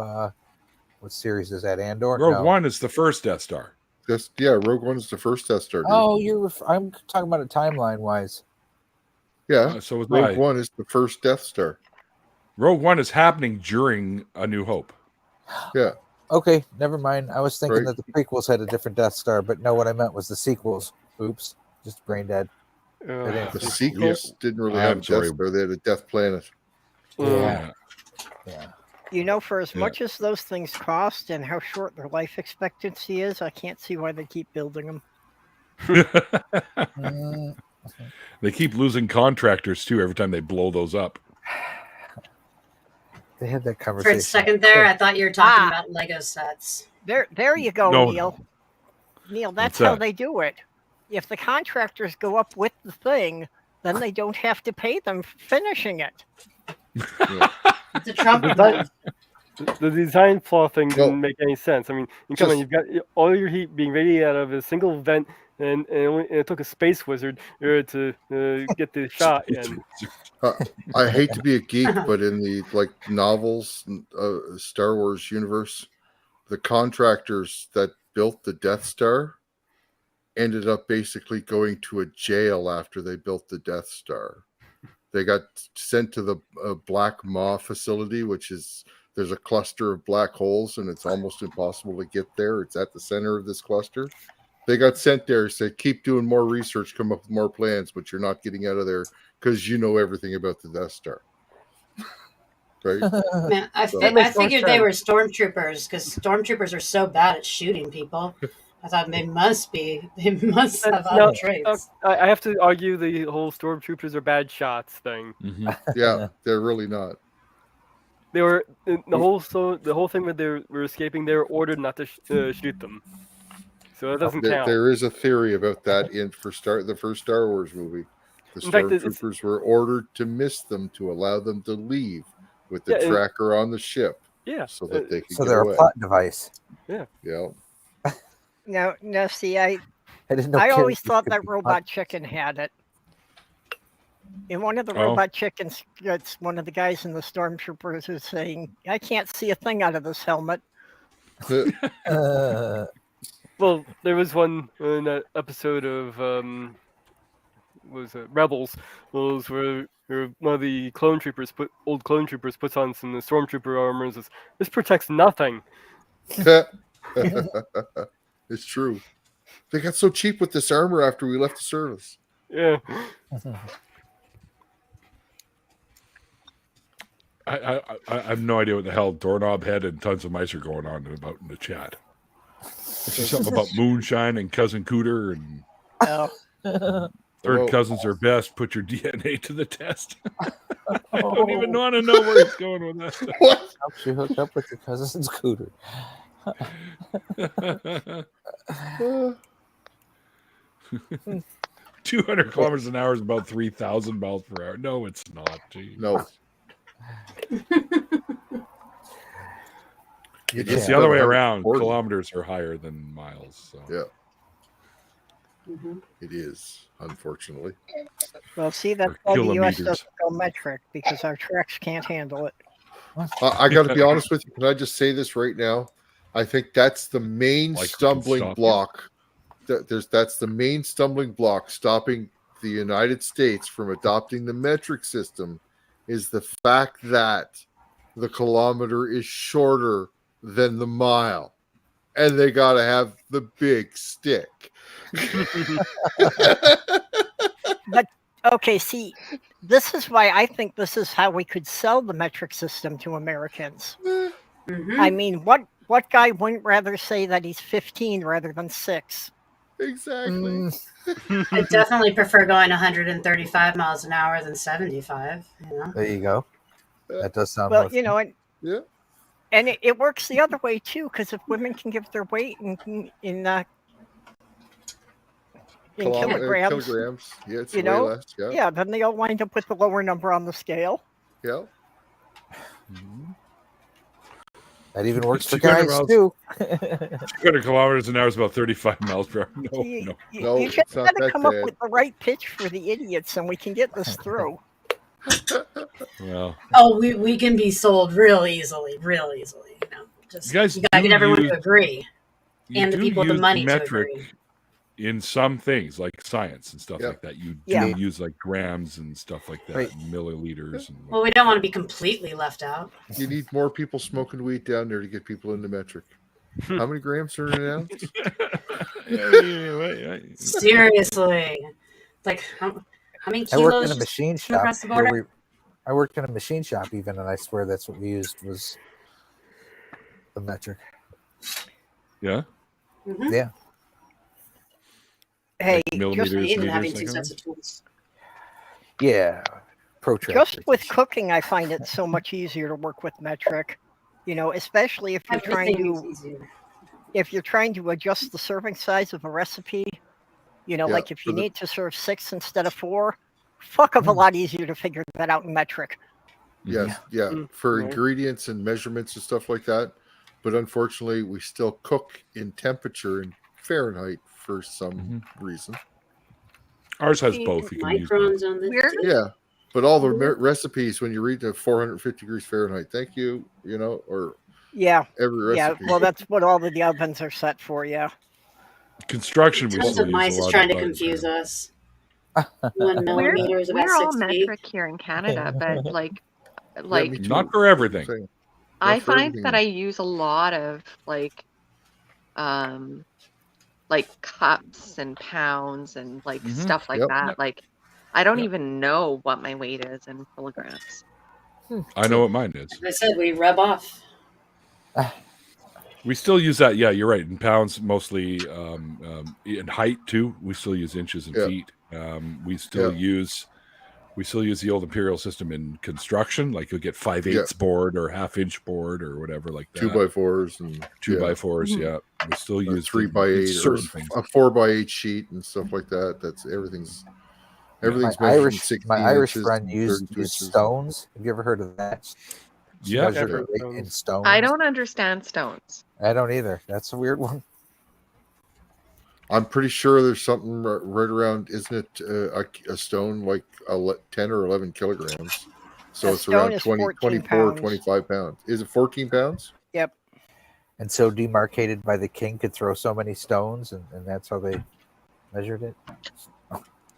Speaker 4: what series is that? Andor?
Speaker 2: Rogue
Speaker 4: No.
Speaker 2: One is the first Death Star.
Speaker 1: Rogue One is the first Death Star. Dude.
Speaker 4: Oh, I'm talking about it timeline wise.
Speaker 1: Yeah,
Speaker 2: So was
Speaker 1: Rogue
Speaker 2: I.
Speaker 1: One is the first Death Star.
Speaker 2: Rogue One is happening during A New Hope.
Speaker 1: Yeah.
Speaker 4: Okay, never mind. I was thinking
Speaker 1: Right.
Speaker 4: that the prequels had a different Death Star, but no, what I meant was the sequels. Oops, just brain dead.
Speaker 1: The
Speaker 6: Yeah.
Speaker 1: sequels didn't really
Speaker 2: I'm
Speaker 1: have a
Speaker 2: sorry.
Speaker 1: Death Star. They had a Death Planet.
Speaker 4: Yeah. Yeah.
Speaker 5: You know, for as
Speaker 2: Yeah.
Speaker 5: much as those things cost and how short their life expectancy is, I can't see why they keep building them.
Speaker 4: Mm,
Speaker 2: They keep losing contractors too every time they blow those up.
Speaker 4: they had that
Speaker 3: For
Speaker 4: conversation.
Speaker 3: a second there, I thought you were talking
Speaker 5: Ah.
Speaker 3: about Lego sets.
Speaker 5: There you go,
Speaker 2: No,
Speaker 5: Neil.
Speaker 2: no.
Speaker 5: Neil, that's
Speaker 2: What's
Speaker 5: how
Speaker 2: that?
Speaker 5: they do it. If the contractors go up with the thing, then they don't have to pay them for finishing it.
Speaker 3: It's a Trump
Speaker 6: Design-
Speaker 3: move.
Speaker 6: The design flaw thing didn't
Speaker 1: Well,
Speaker 6: make any sense. I mean, come on, you've got all your heat being radiated out of a single vent, and it took a space wizard to get the shot. And
Speaker 1: I hate to be a geek, but in the novels, Star Wars universe, the contractors that built the Death Star ended up basically going to a jail after they built the Death Star. They got sent to the Black Maw facility, which is there's a cluster of black holes, and it's almost impossible to get there. It's at the center of this cluster. They got sent there, said, keep doing more research, come up with more plans, but you're not getting out of there because you know everything about the Death Star. Right?
Speaker 3: Man, I figured they were stormtroopers because stormtroopers are so bad at shooting people. I thought they must have other traits.
Speaker 6: I have to argue the whole stormtroopers are bad shots thing.
Speaker 2: Mm-hmm.
Speaker 1: Yeah, they're really not.
Speaker 6: They were the whole thing that they were escaping. They were ordered not to shoot them, so that doesn't count.
Speaker 1: There is a theory about that the first Star Wars movie. The
Speaker 6: In fact,
Speaker 1: stormtroopers were ordered to miss them to allow them to leave with the
Speaker 6: Yeah,
Speaker 1: tracker on the ship.
Speaker 6: Yeah,
Speaker 1: so that they could
Speaker 4: So
Speaker 1: get
Speaker 4: they're
Speaker 1: away.
Speaker 4: a plot device.
Speaker 6: Yeah.
Speaker 1: Yeah.
Speaker 5: No, see, I
Speaker 4: didn't know
Speaker 5: always
Speaker 4: characters
Speaker 5: thought
Speaker 4: could
Speaker 5: that
Speaker 4: be
Speaker 5: Robot Chicken had it. In one of the
Speaker 2: Oh.
Speaker 5: Robot Chickens, it's one of the guys in the Stormtroopers who's saying, I can't see a thing out of this helmet.
Speaker 6: Well, there was one in that episode of Rebels, where one of the old clone troopers puts on some stormtrooper armor and says, "This protects nothing."
Speaker 1: It's true. They got so cheap with this armor after we left the service.
Speaker 6: Yeah.
Speaker 2: I have no idea what the hell Doorknob Head and Tons of Mice are going on about in the chat. There's something about moonshine and cousin Cooter and third cousins are best. Put your DNA to the test. I don't even want to know where he's going with that.
Speaker 1: What?
Speaker 4: Helps you hook up with your cousin's Cooter.
Speaker 2: 200 kilometers an hour is about 3,000 miles per hour. No, it's not. Geez.
Speaker 1: No.
Speaker 2: It's the other way around. Kilometers are higher than miles. So.
Speaker 1: Yeah. It is, unfortunately.
Speaker 5: Well, see, that's why the U.S. doesn't go metric, because our trucks can't handle it.
Speaker 1: I got to be honest with you. Can I just say this right now? I think that's the main stumbling block. That's the main stumbling block stopping the United States from adopting the metric system is the fact that the kilometer is shorter than the mile. And they got to have the big stick.
Speaker 5: But, okay, see, this is why I think this is how we could sell the metric system to Americans. I mean, what guy wouldn't rather say that he's 15 rather than 6?
Speaker 1: Exactly.
Speaker 3: I definitely prefer going 135 miles an hour than 75. You know?
Speaker 4: There you go. That does sound
Speaker 5: well. You know,
Speaker 1: yeah.
Speaker 5: And it works the other way too, because if women can give their weight in kilograms,
Speaker 1: yeah, it's
Speaker 5: you
Speaker 1: way
Speaker 5: know,
Speaker 1: less. Yeah.
Speaker 5: Yeah, then they all wind up with the lower number on the scale.
Speaker 1: Yeah.
Speaker 4: That even works for
Speaker 2: 200
Speaker 4: guys
Speaker 2: miles.
Speaker 4: too.
Speaker 2: 200 kilometers an hour is about 35 miles per hour. No.
Speaker 5: You
Speaker 1: No,
Speaker 5: just
Speaker 1: it's not
Speaker 5: got to
Speaker 1: that
Speaker 5: come up
Speaker 1: bad.
Speaker 5: with the right pitch for the idiots, and we can get this through.
Speaker 2: Well,
Speaker 3: Oh, we can be sold real easily. You know, just
Speaker 2: you guys
Speaker 3: you gotta
Speaker 2: do
Speaker 3: get everyone
Speaker 2: use-
Speaker 3: to agree,
Speaker 2: you
Speaker 3: and the
Speaker 2: do
Speaker 3: people with the
Speaker 2: use
Speaker 3: money to
Speaker 2: metric
Speaker 3: agree.
Speaker 2: in some things like science and stuff
Speaker 1: Yep.
Speaker 2: like that. You do
Speaker 5: Yeah.
Speaker 2: use like grams and stuff like that,
Speaker 4: Right.
Speaker 2: and milliliters. And
Speaker 3: Well, we don't want to be completely left out.
Speaker 1: You need more people smoking weed down there to get people into metric. How many grams are in an ounce?
Speaker 3: Seriously, like how many
Speaker 4: I worked
Speaker 3: kilos
Speaker 4: in a
Speaker 3: just
Speaker 4: machine
Speaker 3: came
Speaker 4: shop
Speaker 3: across the
Speaker 4: where
Speaker 3: border?
Speaker 4: I worked in a machine shop even, and I swear that's what we used was the metric.
Speaker 2: Yeah.
Speaker 3: Mhm.
Speaker 4: Yeah.
Speaker 5: Hey,
Speaker 2: Like
Speaker 5: just,
Speaker 2: millimeters,
Speaker 3: Even
Speaker 2: meters,
Speaker 3: having
Speaker 2: that
Speaker 3: two
Speaker 2: kind of
Speaker 3: sets of tools.
Speaker 4: Yeah. Protractors.
Speaker 5: just with cooking, I find it so much easier to work with metric. You know, especially if you're trying
Speaker 3: Everything is
Speaker 5: to
Speaker 3: easier.
Speaker 5: adjust the serving size of a recipe. You know,
Speaker 1: Yeah,
Speaker 5: like if you
Speaker 1: for the-
Speaker 5: need to serve 6 instead of 4, fuck of a lot easier to figure that out in metric.
Speaker 1: Yes, yeah,
Speaker 6: Mm,
Speaker 1: for
Speaker 6: right.
Speaker 1: ingredients and measurements and stuff like that. But unfortunately, we still cook in temperature in Fahrenheit for some reason.
Speaker 2: Ours has
Speaker 3: Can you
Speaker 2: both.
Speaker 3: put
Speaker 2: You can use both.
Speaker 3: microns on this.
Speaker 7: We're-
Speaker 3: too?
Speaker 1: Yeah, but all the recipes when you read the 450 degrees Fahrenheit, thank you, you know, or
Speaker 5: Yeah,
Speaker 1: every
Speaker 5: yeah.
Speaker 1: recipe.
Speaker 5: Well, that's what all the ovens are set for. Yeah.
Speaker 2: Construction, we
Speaker 3: Tons
Speaker 2: still
Speaker 3: of
Speaker 2: use
Speaker 3: mice
Speaker 2: a
Speaker 3: is
Speaker 2: lot
Speaker 3: trying
Speaker 2: of
Speaker 3: to confuse us. 1
Speaker 7: We're
Speaker 3: millimeter is about
Speaker 7: we're all
Speaker 3: 6 feet.
Speaker 7: metric here in Canada, but like
Speaker 1: Yeah, me too.
Speaker 2: Not for everything.
Speaker 1: Same.
Speaker 7: I
Speaker 1: Not for
Speaker 7: find
Speaker 1: everything.
Speaker 7: that I use a lot of like cups and pounds and like
Speaker 2: Mhm.
Speaker 7: stuff like
Speaker 1: Yep.
Speaker 7: that.
Speaker 2: Yep.
Speaker 7: Like I don't
Speaker 2: Yep.
Speaker 7: even know what my weight is in kilograms.
Speaker 2: I know what mine is.
Speaker 3: As I said, we rub off.
Speaker 2: We still use that. Yeah, you're right. In pounds, mostly. In height too, we still use inches and
Speaker 1: Yeah.
Speaker 2: feet. We still use the old imperial system in construction. Like you'll get 5/8 board or 1/2 inch board or whatever like that.
Speaker 1: 2x4s and
Speaker 2: 2x4s.
Speaker 7: Mhm.
Speaker 2: Yeah, we still
Speaker 1: a
Speaker 2: use
Speaker 1: 3x8 or
Speaker 2: certain things.
Speaker 1: a 4x8 sheet and stuff like that. That's everything's
Speaker 4: My
Speaker 1: measured in 16
Speaker 4: Irish
Speaker 1: inches
Speaker 4: friend
Speaker 1: and
Speaker 4: used
Speaker 1: 32 inches.
Speaker 4: stones. Have you ever heard of that? She
Speaker 2: Yeah.
Speaker 4: measured her
Speaker 6: I've heard
Speaker 4: weight in
Speaker 6: stones.
Speaker 4: stones.
Speaker 7: I don't understand stones.
Speaker 4: I don't either. That's a weird one.
Speaker 1: I'm pretty sure there's something right around, isn't it? A stone like 10 or 11 kilograms. So
Speaker 5: A
Speaker 1: it's
Speaker 5: stone
Speaker 1: around
Speaker 5: is
Speaker 1: 20,
Speaker 5: 14
Speaker 1: 24,
Speaker 5: pounds.
Speaker 1: 25 pounds. Is it 14 pounds?
Speaker 5: Yep.
Speaker 4: And so demarcated by the king could throw so many stones, and that's how they measured it.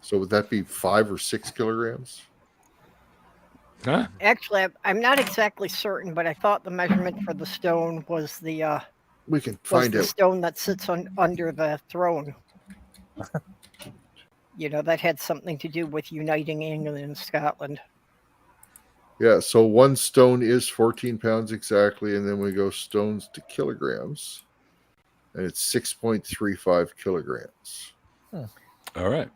Speaker 1: So would that be 5 or 6 kilograms?
Speaker 2: Huh?
Speaker 5: Actually, I'm not exactly certain, but I thought the measurement for the stone was the
Speaker 1: We can find out.
Speaker 5: stone that sits under the throne. You know, that had something to do with uniting England and Scotland.
Speaker 1: Yeah, so one stone is 14 pounds exactly, and then we go stones to kilograms, and it's 6.35 kilograms.
Speaker 2: All right.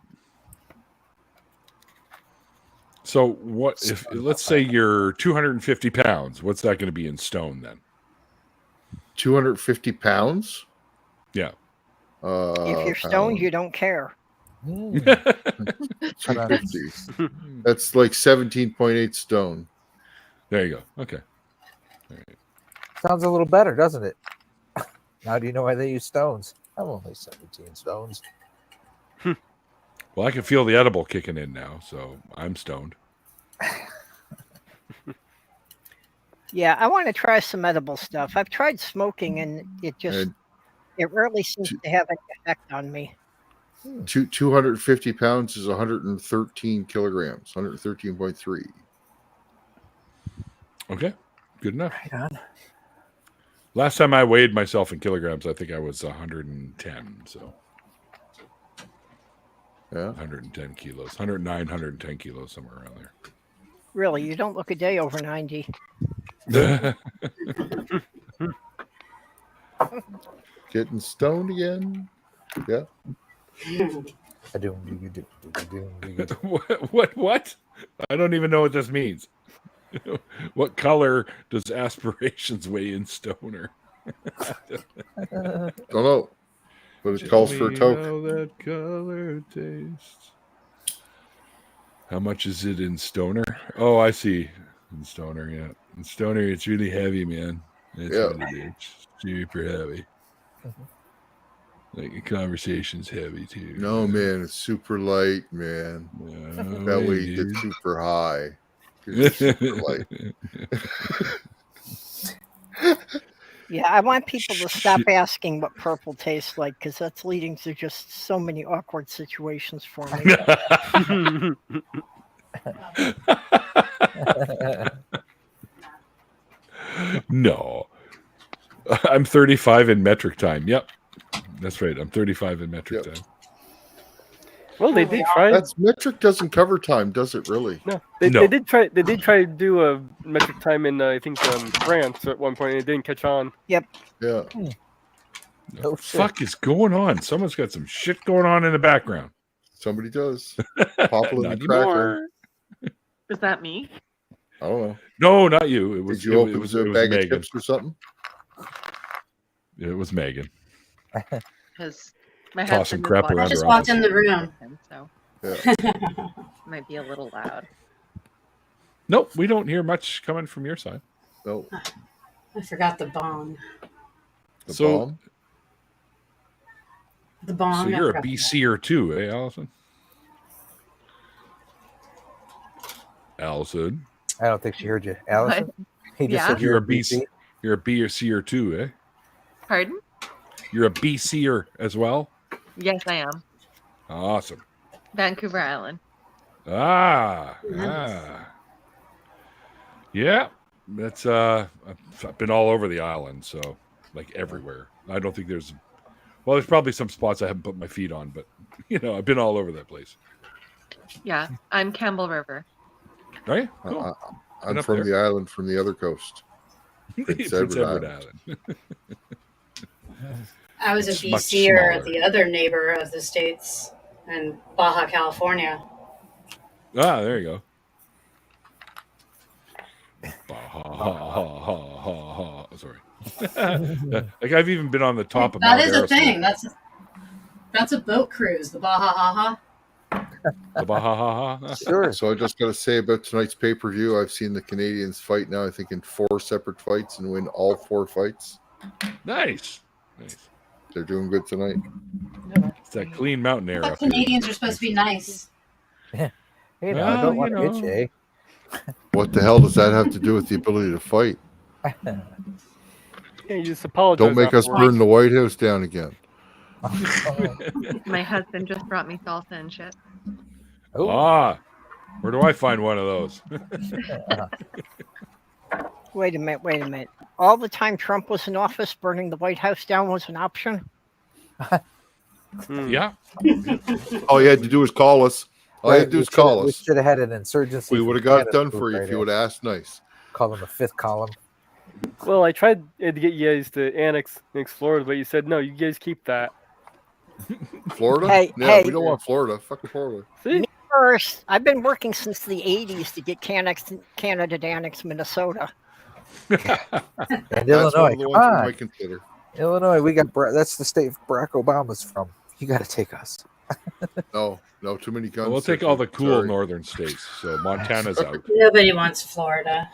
Speaker 2: So what if let's say you're 250 pounds? What's that going to be in stone then?
Speaker 1: 250 pounds?
Speaker 2: Yeah.
Speaker 5: If you're stoned, you don't care.
Speaker 1: 250. That's like 17.8 stone.
Speaker 2: There you go. Okay. All right.
Speaker 4: Sounds a little better, doesn't it? Now do you know why they use stones? I'm only 17 stones.
Speaker 2: Well, I can feel the edible kicking in now, so I'm stoned.
Speaker 5: Yeah, I want to try some edible stuff. I've tried smoking, and it rarely seems to have any effect on me.
Speaker 1: 250 pounds is 113 kilograms, 113.3.
Speaker 2: Okay. Good enough.
Speaker 4: Right on.
Speaker 2: Last time I weighed myself in kilograms, I think I was 110. So
Speaker 1: Yeah.
Speaker 2: 110 kilos, 109, 110 kilos, somewhere around
Speaker 5: Really, you don't look a day over 90.
Speaker 2: there.
Speaker 1: Getting stoned again. Yeah.
Speaker 2: What? I don't even know what this means. What color does aspirations weigh in stoner?
Speaker 1: Don't know. But it calls for a toke.
Speaker 2: How that color tastes. How much is it in stoner? Oh, I see. In stoner, yeah. In stoner, it's really heavy, man. That's
Speaker 1: Yeah.
Speaker 2: what it is. Super heavy. Like the conversation's heavy too.
Speaker 1: No, man, it's super light, man.
Speaker 2: No,
Speaker 1: That way
Speaker 2: it
Speaker 1: you get
Speaker 2: is.
Speaker 1: super high. 'Cause it's super light.
Speaker 5: Yeah, I want people to stop
Speaker 2: Shit.
Speaker 5: asking what purple tastes like because that's leading to just so many awkward situations for me.
Speaker 2: No. I'm 35 in metric time. Yep. That's right. I'm 35 in metric time.
Speaker 6: Well, they did try.
Speaker 1: That's metric doesn't cover time, does it really?
Speaker 6: No, they did try. They did try to do a metric time in I think France at one point, and it didn't catch on.
Speaker 5: Yep.
Speaker 1: Yeah.
Speaker 2: The fuck is going on? Someone's got some shit going on in the background.
Speaker 1: Somebody does. Popular
Speaker 2: Not
Speaker 1: the crackle.
Speaker 2: anymore.
Speaker 7: Was that me?
Speaker 1: I don't know.
Speaker 2: No, not you. It was.
Speaker 1: Did you open
Speaker 2: it was
Speaker 1: a bag of
Speaker 2: Megan.
Speaker 1: chips or something?
Speaker 2: It was Megan.
Speaker 7: Because my
Speaker 2: Tossing
Speaker 7: husband
Speaker 2: crap
Speaker 7: is
Speaker 2: around
Speaker 3: I
Speaker 7: watching
Speaker 3: just
Speaker 2: her
Speaker 3: walked
Speaker 2: office.
Speaker 3: in the room.
Speaker 7: so
Speaker 1: Yeah.
Speaker 7: might be a little loud.
Speaker 2: Nope, we don't hear much coming from your side.
Speaker 1: No.
Speaker 3: I forgot the bong.
Speaker 1: The
Speaker 2: So-
Speaker 1: bomb?
Speaker 3: The bong.
Speaker 2: So
Speaker 3: I
Speaker 2: you're a
Speaker 3: forgot the
Speaker 2: BCer too, eh, Allison? Allison,
Speaker 4: I don't think she heard you, Allison. He just
Speaker 7: Yeah.
Speaker 4: said
Speaker 2: you're a
Speaker 4: BC.
Speaker 2: BC. You're a BCer too, eh?
Speaker 7: Pardon?
Speaker 2: You're a BCer as well.
Speaker 7: Yes, I am.
Speaker 2: Awesome.
Speaker 7: Vancouver Island.
Speaker 2: Ah,
Speaker 3: Nice.
Speaker 2: yeah. That's I've been all over the island, so like everywhere. I don't think there's. Well, there's probably some spots I haven't put my feet on, but I've been all over that place.
Speaker 7: Yeah, I'm Campbell River.
Speaker 2: Right? Cool.
Speaker 1: I'm
Speaker 2: Been up
Speaker 1: from
Speaker 2: there.
Speaker 1: the island from the other coast.
Speaker 2: Prince
Speaker 1: Edward
Speaker 2: Edward
Speaker 1: Island.
Speaker 2: Island.
Speaker 3: I was a
Speaker 2: It's much
Speaker 3: BCer,
Speaker 2: smaller.
Speaker 3: the other neighbor of the states, in Baja California.
Speaker 2: Ah, there you go. Ha ha ha ha ha ha. Sorry. Like I've even been on the top of
Speaker 3: That
Speaker 2: Mount
Speaker 3: is a
Speaker 2: Aerosol.
Speaker 3: thing. That's a boat cruise. The Baja Ha
Speaker 2: The Baja ha ha.
Speaker 4: Sure.
Speaker 1: So I just got to say about tonight's pay-per-view, I've seen the Canadians fight now, I think, in 4 separate fights and win all 4 fights.
Speaker 2: Nice.
Speaker 1: They're doing good tonight.
Speaker 2: It's that clean mountain air.
Speaker 3: But
Speaker 2: up here.
Speaker 3: Canadians are supposed to be nice.
Speaker 4: Hey, now, I
Speaker 2: Well,
Speaker 4: don't want
Speaker 2: you
Speaker 4: to
Speaker 2: know.
Speaker 4: hit
Speaker 1: What the hell does that have to do with the ability to fight?
Speaker 4: you,
Speaker 6: Yeah, you just apologize.
Speaker 1: Don't make us
Speaker 6: afterwards.
Speaker 1: burn the White House down again.
Speaker 7: My husband just brought me salsa and shit.
Speaker 4: Oh,
Speaker 2: Ah, where do I find one of those?
Speaker 5: Wait a minute. All the time Trump was in office, burning the White House down was an option.
Speaker 6: Hmm.
Speaker 2: Yeah.
Speaker 1: All you had to do was call us. All you had to do was call
Speaker 4: We
Speaker 1: us.
Speaker 4: should have had an insurgency.
Speaker 1: We
Speaker 4: from
Speaker 1: would have got it
Speaker 4: Canada
Speaker 1: done for you
Speaker 4: right
Speaker 1: if you
Speaker 4: in.
Speaker 1: would have asked nice.
Speaker 4: Call them the fifth column.
Speaker 6: Well, I tried to get you guys to annex Florida, but you said no. You guys keep that.
Speaker 1: Florida?
Speaker 5: Hey,
Speaker 1: yeah,
Speaker 5: hey.
Speaker 1: we don't want Florida. Fuck Florida.
Speaker 6: See,
Speaker 5: First, I've been working since the 80s to get Canada to annex Minnesota.
Speaker 4: And
Speaker 1: That's
Speaker 4: Illinois,
Speaker 1: one of the
Speaker 4: come
Speaker 1: ones we
Speaker 4: on.
Speaker 1: might consider.
Speaker 4: Illinois, we got that's the state Barack Obama's from. You got to take us.
Speaker 1: No, too many guns.
Speaker 2: We'll take
Speaker 1: there,
Speaker 2: all the
Speaker 1: kid.
Speaker 2: cool
Speaker 1: Sorry.
Speaker 2: northern states. So Montana's out.
Speaker 3: Nobody wants Florida.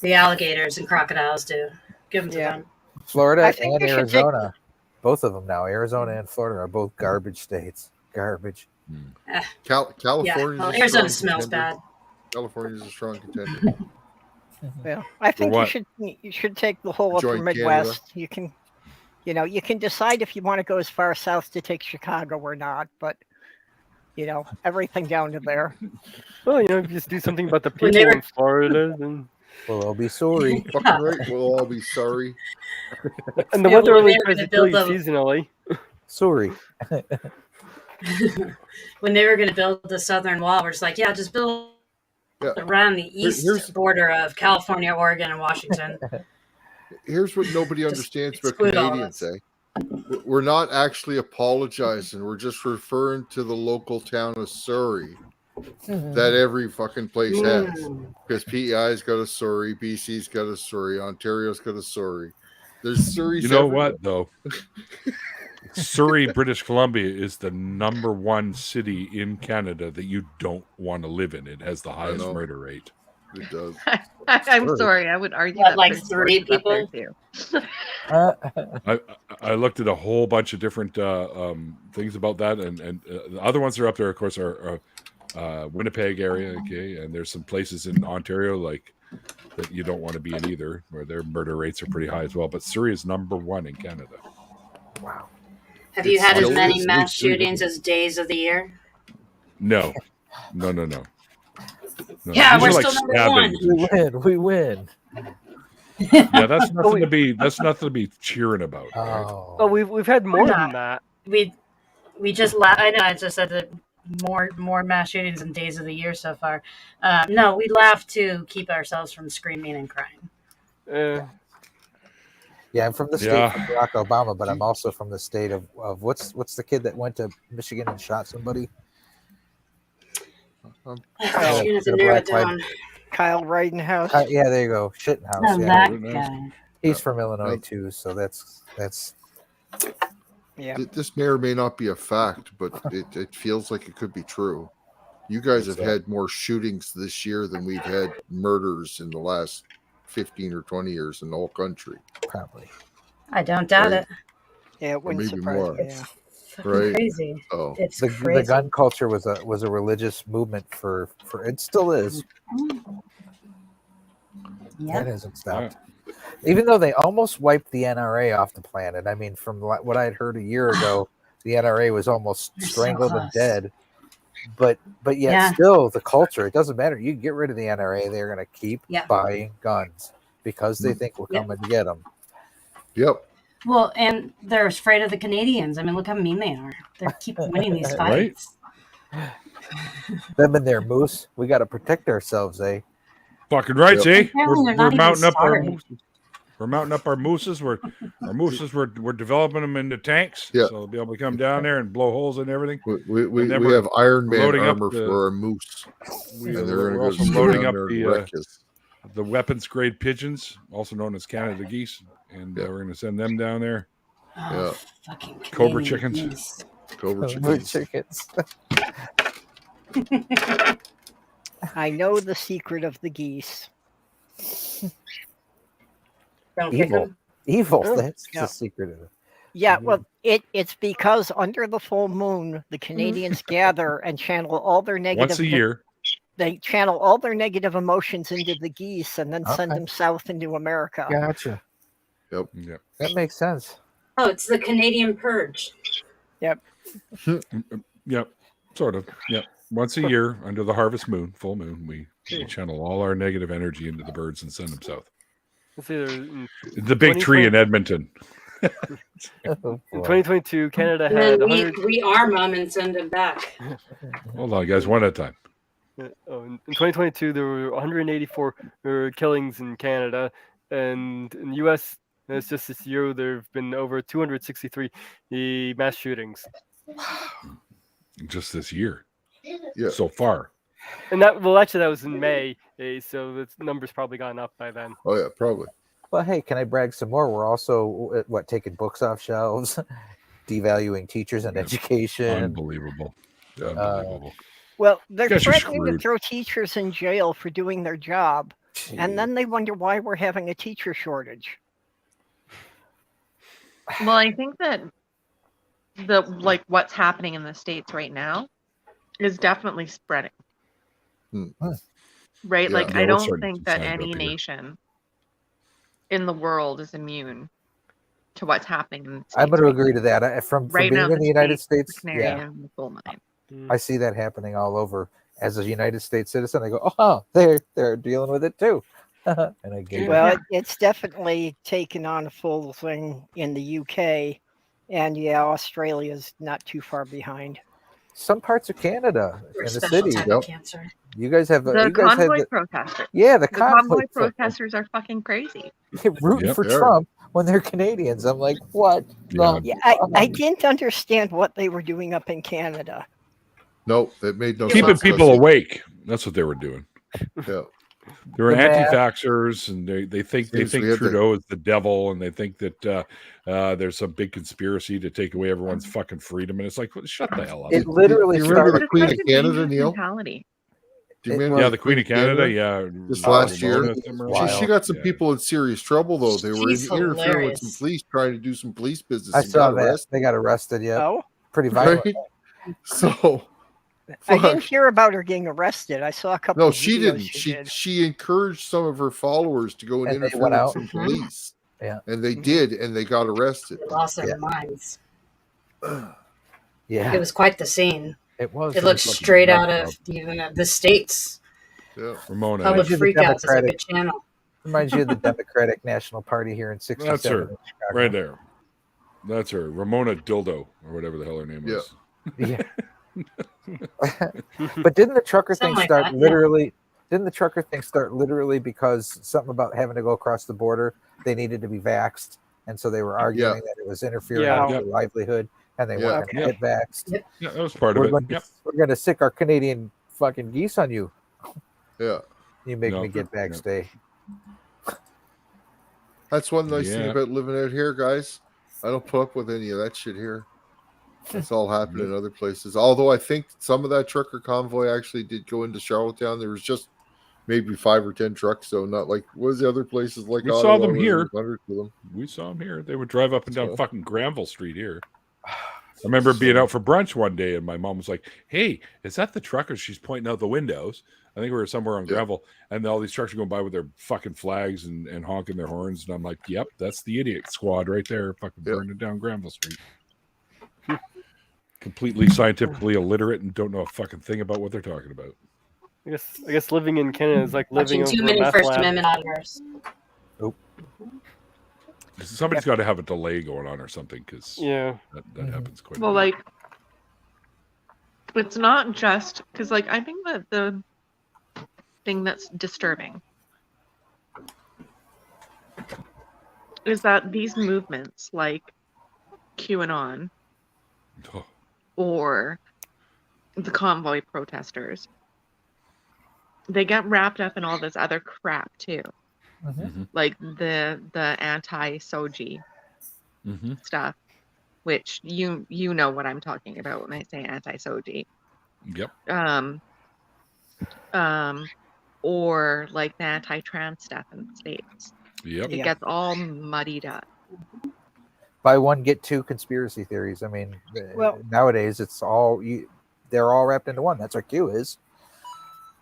Speaker 3: The alligators and crocodiles do. Give them to
Speaker 5: Yeah.
Speaker 3: them.
Speaker 4: Florida
Speaker 5: I think
Speaker 4: and
Speaker 5: you should take-
Speaker 4: Arizona, both of them now. Arizona and Florida are both garbage states. Garbage.
Speaker 1: California.
Speaker 3: Yeah, well, Arizona smells bad.
Speaker 1: California's a strong contender.
Speaker 5: Yeah, I think
Speaker 2: what?
Speaker 5: you should take the whole upper
Speaker 1: Join
Speaker 5: Midwest. You can, you can decide if you want to go as far south to take Chicago or not, but everything down to there.
Speaker 6: well, if you just do something about the
Speaker 3: When
Speaker 6: people
Speaker 3: they were-
Speaker 6: in Florida, then
Speaker 4: Well, I'll be sorry.
Speaker 1: Fucking right. We'll all be sorry.
Speaker 6: and the
Speaker 3: Yeah,
Speaker 6: weather
Speaker 3: well,
Speaker 6: only
Speaker 3: they're
Speaker 6: tries
Speaker 3: gonna
Speaker 6: to kill you
Speaker 3: build
Speaker 6: seasonally.
Speaker 4: Sorry.
Speaker 3: When they were going to build the southern wall, we're just like, yeah, just build
Speaker 1: Yeah.
Speaker 3: around the east
Speaker 1: here's-
Speaker 3: border of California, Oregon, and Washington.
Speaker 1: Here's what nobody
Speaker 3: Just
Speaker 1: understands about
Speaker 3: exclude all of
Speaker 1: Canadians,
Speaker 3: us.
Speaker 1: We're not actually apologizing. We're just referring to the local town of Surrey that every fucking place has.
Speaker 3: Mm.
Speaker 1: Because PEI's got a Surrey, BC's got a Surrey, Ontario's got a Surrey. There's Surrey's
Speaker 2: You know
Speaker 1: everywhere.
Speaker 2: what, though? Surrey, British Columbia is the #1 city in Canada that you don't want to live in. It has the highest
Speaker 1: know.
Speaker 2: murder rate.
Speaker 1: It does.
Speaker 7: I'm
Speaker 4: Sure.
Speaker 7: sorry, I would argue
Speaker 3: What,
Speaker 7: that
Speaker 3: like
Speaker 7: there's
Speaker 3: 3
Speaker 7: sources up there
Speaker 3: people?
Speaker 7: too.
Speaker 2: I looked at a whole bunch of different things about that, and the other ones that are up there, of course, are Winnipeg area, okay, and there's some places in Ontario like that you don't want to be in either, where their murder rates are pretty high as well. But Surrey is #1 in Canada.
Speaker 4: Wow.
Speaker 3: Have you
Speaker 1: It
Speaker 3: had as
Speaker 1: still
Speaker 3: many
Speaker 1: is.
Speaker 3: mass
Speaker 2: It's really
Speaker 3: shootings as days of the year?
Speaker 2: No. No.
Speaker 3: Yeah,
Speaker 2: These
Speaker 3: we're
Speaker 2: are like
Speaker 3: still number
Speaker 2: stabbings
Speaker 4: We
Speaker 2: and shit.
Speaker 4: win. We win.
Speaker 2: Yeah, that's nothing to be cheering about. Right?
Speaker 4: Oh.
Speaker 6: Oh, we've had more
Speaker 3: We're
Speaker 6: than
Speaker 3: not.
Speaker 6: that.
Speaker 3: We just I know I just said that more mass shootings in days of the year so far. No, we laugh to keep ourselves from screaming and crying.
Speaker 4: Yeah, I'm from the state
Speaker 2: Yeah.
Speaker 4: of Barack Obama, but I'm also from the state of what's the kid that went to Michigan and shot somebody?
Speaker 3: You're gonna have to
Speaker 4: the
Speaker 3: narrow it
Speaker 4: black
Speaker 3: down.
Speaker 5: Kyle Ridenhouse.
Speaker 4: yeah, there you go. Shittenhouse.
Speaker 3: No,
Speaker 4: Yeah,
Speaker 3: that guy.
Speaker 4: he's from Illinois
Speaker 1: Yep.
Speaker 4: too, so that's
Speaker 5: Yeah.
Speaker 1: This may or may not be a fact, but it feels like it could be true. You guys have had more shootings this year than we've had murders in the last 15 or 20 years in the whole country.
Speaker 4: probably.
Speaker 3: I don't doubt
Speaker 1: Right.
Speaker 3: it.
Speaker 5: Yeah, it wouldn't
Speaker 1: maybe
Speaker 5: surprise
Speaker 1: more.
Speaker 5: me. Yeah.
Speaker 3: Fucking
Speaker 1: Right.
Speaker 3: crazy.
Speaker 1: Oh,
Speaker 3: It's
Speaker 4: The
Speaker 3: crazy.
Speaker 4: gun culture was a religious movement for it still is.
Speaker 3: Yeah.
Speaker 4: That hasn't stopped. Even though they almost wiped the NRA off the planet. I mean, from what I had heard a year ago, the NRA was almost
Speaker 3: They're so
Speaker 4: strangled and
Speaker 3: close.
Speaker 4: dead. But yet
Speaker 3: Yeah.
Speaker 4: still the culture, it doesn't matter. You get rid of the NRA, they're going to keep
Speaker 3: Yeah.
Speaker 4: buying guns because they think we're
Speaker 3: Yeah.
Speaker 4: coming to get them.
Speaker 1: yep.
Speaker 3: Well, and they're afraid of the Canadians. I mean, look how mean they are. They keep winning these
Speaker 2: Right?
Speaker 3: fights.
Speaker 4: Them and their moose, we got to protect ourselves, eh?
Speaker 2: Fucking right,
Speaker 1: Yep.
Speaker 2: see?
Speaker 3: Apparently they're not
Speaker 2: We're
Speaker 3: even
Speaker 2: mounting up our
Speaker 3: sorry.
Speaker 2: mooses. We're mounting up our mooses. We're developing them into tanks,
Speaker 1: Yeah.
Speaker 2: so they'll be able to come down there and blow holes in everything.
Speaker 1: We
Speaker 2: And then
Speaker 1: we
Speaker 2: we're
Speaker 1: have Iron Man
Speaker 2: loading up
Speaker 1: armor
Speaker 2: the-
Speaker 1: for our moose,
Speaker 2: We,
Speaker 1: and they're
Speaker 2: we're
Speaker 1: going
Speaker 2: also
Speaker 1: to go
Speaker 2: loading
Speaker 1: down
Speaker 2: up
Speaker 1: there and wreck us.
Speaker 2: the weapons grade pigeons, also known as Canada geese, and
Speaker 1: Yeah.
Speaker 2: we're going to send them down there.
Speaker 3: Oh, fucking
Speaker 2: Cobra
Speaker 3: Canadian
Speaker 2: chickens.
Speaker 3: geese.
Speaker 1: Cobra
Speaker 4: Moose
Speaker 1: chickens.
Speaker 4: chickens.
Speaker 5: I know the secret of the geese.
Speaker 3: Don't kick
Speaker 4: Evil.
Speaker 3: them.
Speaker 4: Evil.
Speaker 5: Oh,
Speaker 4: That's
Speaker 5: yeah.
Speaker 4: the secret of it.
Speaker 5: Yeah, well, it's because under the full moon, the Canadians gather and channel all their negative.
Speaker 2: Once a year.
Speaker 5: They channel all their negative emotions into the geese and then send
Speaker 4: Okay.
Speaker 5: them south into America.
Speaker 4: Gotcha.
Speaker 2: Yep.
Speaker 4: That makes sense.
Speaker 3: Oh, it's the Canadian purge.
Speaker 2: Yep. Sort of. Yep. Once a year under the harvest moon, full moon, we channel all our negative energy into the birds and send them south.
Speaker 6: Let's see, in
Speaker 2: The big tree in Edmonton.
Speaker 4: Oh,
Speaker 6: in
Speaker 4: boy.
Speaker 6: 2022, Canada
Speaker 3: And
Speaker 6: had
Speaker 3: then
Speaker 6: 100.
Speaker 3: we arm them and send them back.
Speaker 2: Hold on, guys, one at a time.
Speaker 6: In 2022, there were 184 killings in Canada, and in the U.S., it's just this year there have been over 263 mass shootings.
Speaker 2: Just this year.
Speaker 1: Yeah.
Speaker 2: So far.
Speaker 6: And that was in May, so the number's probably gone up by then.
Speaker 1: Oh yeah, probably.
Speaker 4: Well, hey, can I brag some more? We're also taking books off shelves, devaluing teachers and education.
Speaker 2: Unbelievable. Unbelievable.
Speaker 5: Well, they're
Speaker 2: Guys are
Speaker 5: threatening to
Speaker 2: screwed.
Speaker 5: throw teachers in jail for doing their job, and then they wonder why we're having a teacher shortage.
Speaker 7: Well, I think that what's happening in the States right now is definitely spreading. Right?
Speaker 1: Yeah.
Speaker 7: Like,
Speaker 2: Yeah,
Speaker 7: I
Speaker 2: we're
Speaker 7: don't
Speaker 2: starting
Speaker 7: think
Speaker 2: to
Speaker 7: that
Speaker 2: sign
Speaker 7: any
Speaker 2: up here.
Speaker 7: nation in the world is immune to what's happening in the States.
Speaker 4: I'm going to
Speaker 7: right
Speaker 4: agree
Speaker 7: now.
Speaker 4: to that. From
Speaker 7: Right
Speaker 4: being
Speaker 7: now,
Speaker 4: in the United States,
Speaker 7: the canary
Speaker 4: yeah,
Speaker 7: in the coal mine.
Speaker 4: I see that happening all over. As a United States citizen, I go, oh, they're dealing with it too. And I get
Speaker 5: Well, it's definitely taken on a full thing in the UK, and yeah, Australia's not too far behind.
Speaker 4: some parts of Canada
Speaker 3: For a
Speaker 4: in the
Speaker 3: special
Speaker 4: city.
Speaker 3: type
Speaker 1: Yep.
Speaker 3: of cancer.
Speaker 4: You guys have
Speaker 7: The
Speaker 4: you guys have
Speaker 7: convoy
Speaker 4: the,
Speaker 7: protesters.
Speaker 4: yeah, the
Speaker 7: The convoy
Speaker 4: conflict.
Speaker 7: protesters are fucking crazy.
Speaker 4: They're rooting
Speaker 2: Yep,
Speaker 4: for
Speaker 1: they are.
Speaker 4: Trump when they're Canadians. I'm like, what?
Speaker 2: Yeah.
Speaker 5: Yeah, I didn't understand what they were doing up in Canada.
Speaker 1: No, it made no
Speaker 2: Keeping
Speaker 1: sense.
Speaker 2: people awake. That's what they were doing.
Speaker 1: Yeah.
Speaker 2: They were
Speaker 4: The mask.
Speaker 2: anti-vaxxers, and they think
Speaker 1: Seems we have
Speaker 2: Trudeau is the devil, and they think that there's some big conspiracy to take away everyone's fucking freedom. And it's like, well, shut the hell up.
Speaker 4: It literally
Speaker 1: You remember
Speaker 4: started.
Speaker 1: the Queen of
Speaker 7: It's such a
Speaker 1: Canada,
Speaker 7: dangerous
Speaker 1: Neil?
Speaker 7: mentality.
Speaker 1: Do you
Speaker 4: It
Speaker 1: remember
Speaker 2: Yeah, the Queen of Canada. Yeah,
Speaker 1: This last year?
Speaker 2: Ramona Cimarron.
Speaker 1: She got some
Speaker 2: Yeah.
Speaker 1: people in serious trouble though. They were
Speaker 3: She's
Speaker 1: interfering with some
Speaker 3: hilarious.
Speaker 1: police trying to do some police business.
Speaker 4: I
Speaker 1: and
Speaker 4: saw
Speaker 1: got
Speaker 4: that.
Speaker 1: arrested.
Speaker 4: They got arrested. Yeah,
Speaker 5: Oh,
Speaker 4: pretty violent.
Speaker 1: Right? So
Speaker 5: I didn't
Speaker 1: fuck.
Speaker 5: hear about her getting arrested. I saw a couple.
Speaker 1: No,
Speaker 5: of
Speaker 1: she
Speaker 5: videos
Speaker 1: didn't.
Speaker 5: She did.
Speaker 1: She encouraged some of her followers to go and
Speaker 4: And they
Speaker 1: interfere
Speaker 4: went
Speaker 1: with
Speaker 4: out?
Speaker 1: some
Speaker 3: Mhm.
Speaker 1: police.
Speaker 4: Yeah.
Speaker 1: And they
Speaker 5: Mhm.
Speaker 1: did, and they got arrested.
Speaker 3: They lost their
Speaker 4: Yeah.
Speaker 3: minds.
Speaker 4: Yeah,
Speaker 3: It was quite the scene.
Speaker 4: it was.
Speaker 3: It looked
Speaker 2: fucking
Speaker 3: straight
Speaker 2: nut
Speaker 3: out
Speaker 2: job.
Speaker 3: of the States.
Speaker 1: Yeah.
Speaker 2: Ramona.
Speaker 3: Public
Speaker 4: Reminds you of the
Speaker 3: Freakouts is a
Speaker 4: Democratic-
Speaker 3: good channel.
Speaker 4: Reminds you of the Democratic National Party here in '67.
Speaker 2: That's her.
Speaker 4: in Chicago.
Speaker 2: Right there. That's her. Ramona Dildo, or whatever the hell her name was.
Speaker 4: Yeah. But didn't the trucker thing
Speaker 3: Something like
Speaker 4: start
Speaker 3: that, yeah.
Speaker 4: literally? Didn't the trucker thing start literally because something about having to go across the border? They needed to be vaxxed, and so they were arguing that it was interfering
Speaker 6: Yeah.
Speaker 4: with their livelihood, and they weren't going to get vaxxed.
Speaker 3: Yep.
Speaker 2: Yeah, that was part of
Speaker 4: We're
Speaker 2: it.
Speaker 4: going,
Speaker 2: Yep.
Speaker 4: we're going to sick our Canadian fucking geese on you.
Speaker 1: Yeah.
Speaker 4: You make
Speaker 2: No,
Speaker 4: me get
Speaker 2: no.
Speaker 4: vaxxed, eh?
Speaker 1: That's one nice thing
Speaker 2: Yeah.
Speaker 1: about living out here, guys. I don't put up with any of that shit here. It's all happening in other places. Although I think some of that trucker convoy actually did go into Charlottetown. There was just maybe 5 or 10 trucks, so not like what was the other places like
Speaker 2: We saw
Speaker 1: Ottawa
Speaker 2: them
Speaker 1: where
Speaker 2: here.
Speaker 1: there was hundreds of them.
Speaker 2: We saw them here. They would drive up and down
Speaker 1: So-
Speaker 2: fucking Granville Street here. I remember being out for brunch one day, and my mom was like, "Hey, is that the truckers?" She's pointing out the windows. I think we were somewhere on
Speaker 1: Yeah.
Speaker 2: Granville, and all these trucks are going by with their fucking flags and honking their horns. And I'm like, "Yep, that's the idiot squad right there, fucking
Speaker 1: Yeah.
Speaker 2: burning down Granville Street." Completely scientifically illiterate and don't know a fucking thing about what they're talking about.
Speaker 6: I guess living in Canada is like living
Speaker 3: Watching too
Speaker 6: over a
Speaker 3: many
Speaker 6: meth
Speaker 3: First
Speaker 6: lab.
Speaker 3: Amendment auditors.
Speaker 2: Somebody's got to have a delay going on or something, because
Speaker 6: Yeah.
Speaker 2: that happens quite.
Speaker 7: Well,
Speaker 2: a bit.
Speaker 7: like, it's not just because, like, I think that the thing that's disturbing is that these movements, like QAnon
Speaker 2: Oh,
Speaker 7: or the convoy protesters, they get wrapped up in all this other crap too,
Speaker 2: mhm,
Speaker 7: like the anti-soji
Speaker 2: mhm.
Speaker 7: stuff, which you know what I'm talking about when I say anti-soji.
Speaker 2: Yep.
Speaker 7: Or like the anti-trans stuff in the States.
Speaker 2: Yep.
Speaker 7: It
Speaker 5: Yeah.
Speaker 7: gets all muddied up.
Speaker 4: Buy one get two conspiracy theories. I mean,
Speaker 5: Well-
Speaker 4: nowadays it's all they're all wrapped into one. That's what Q is.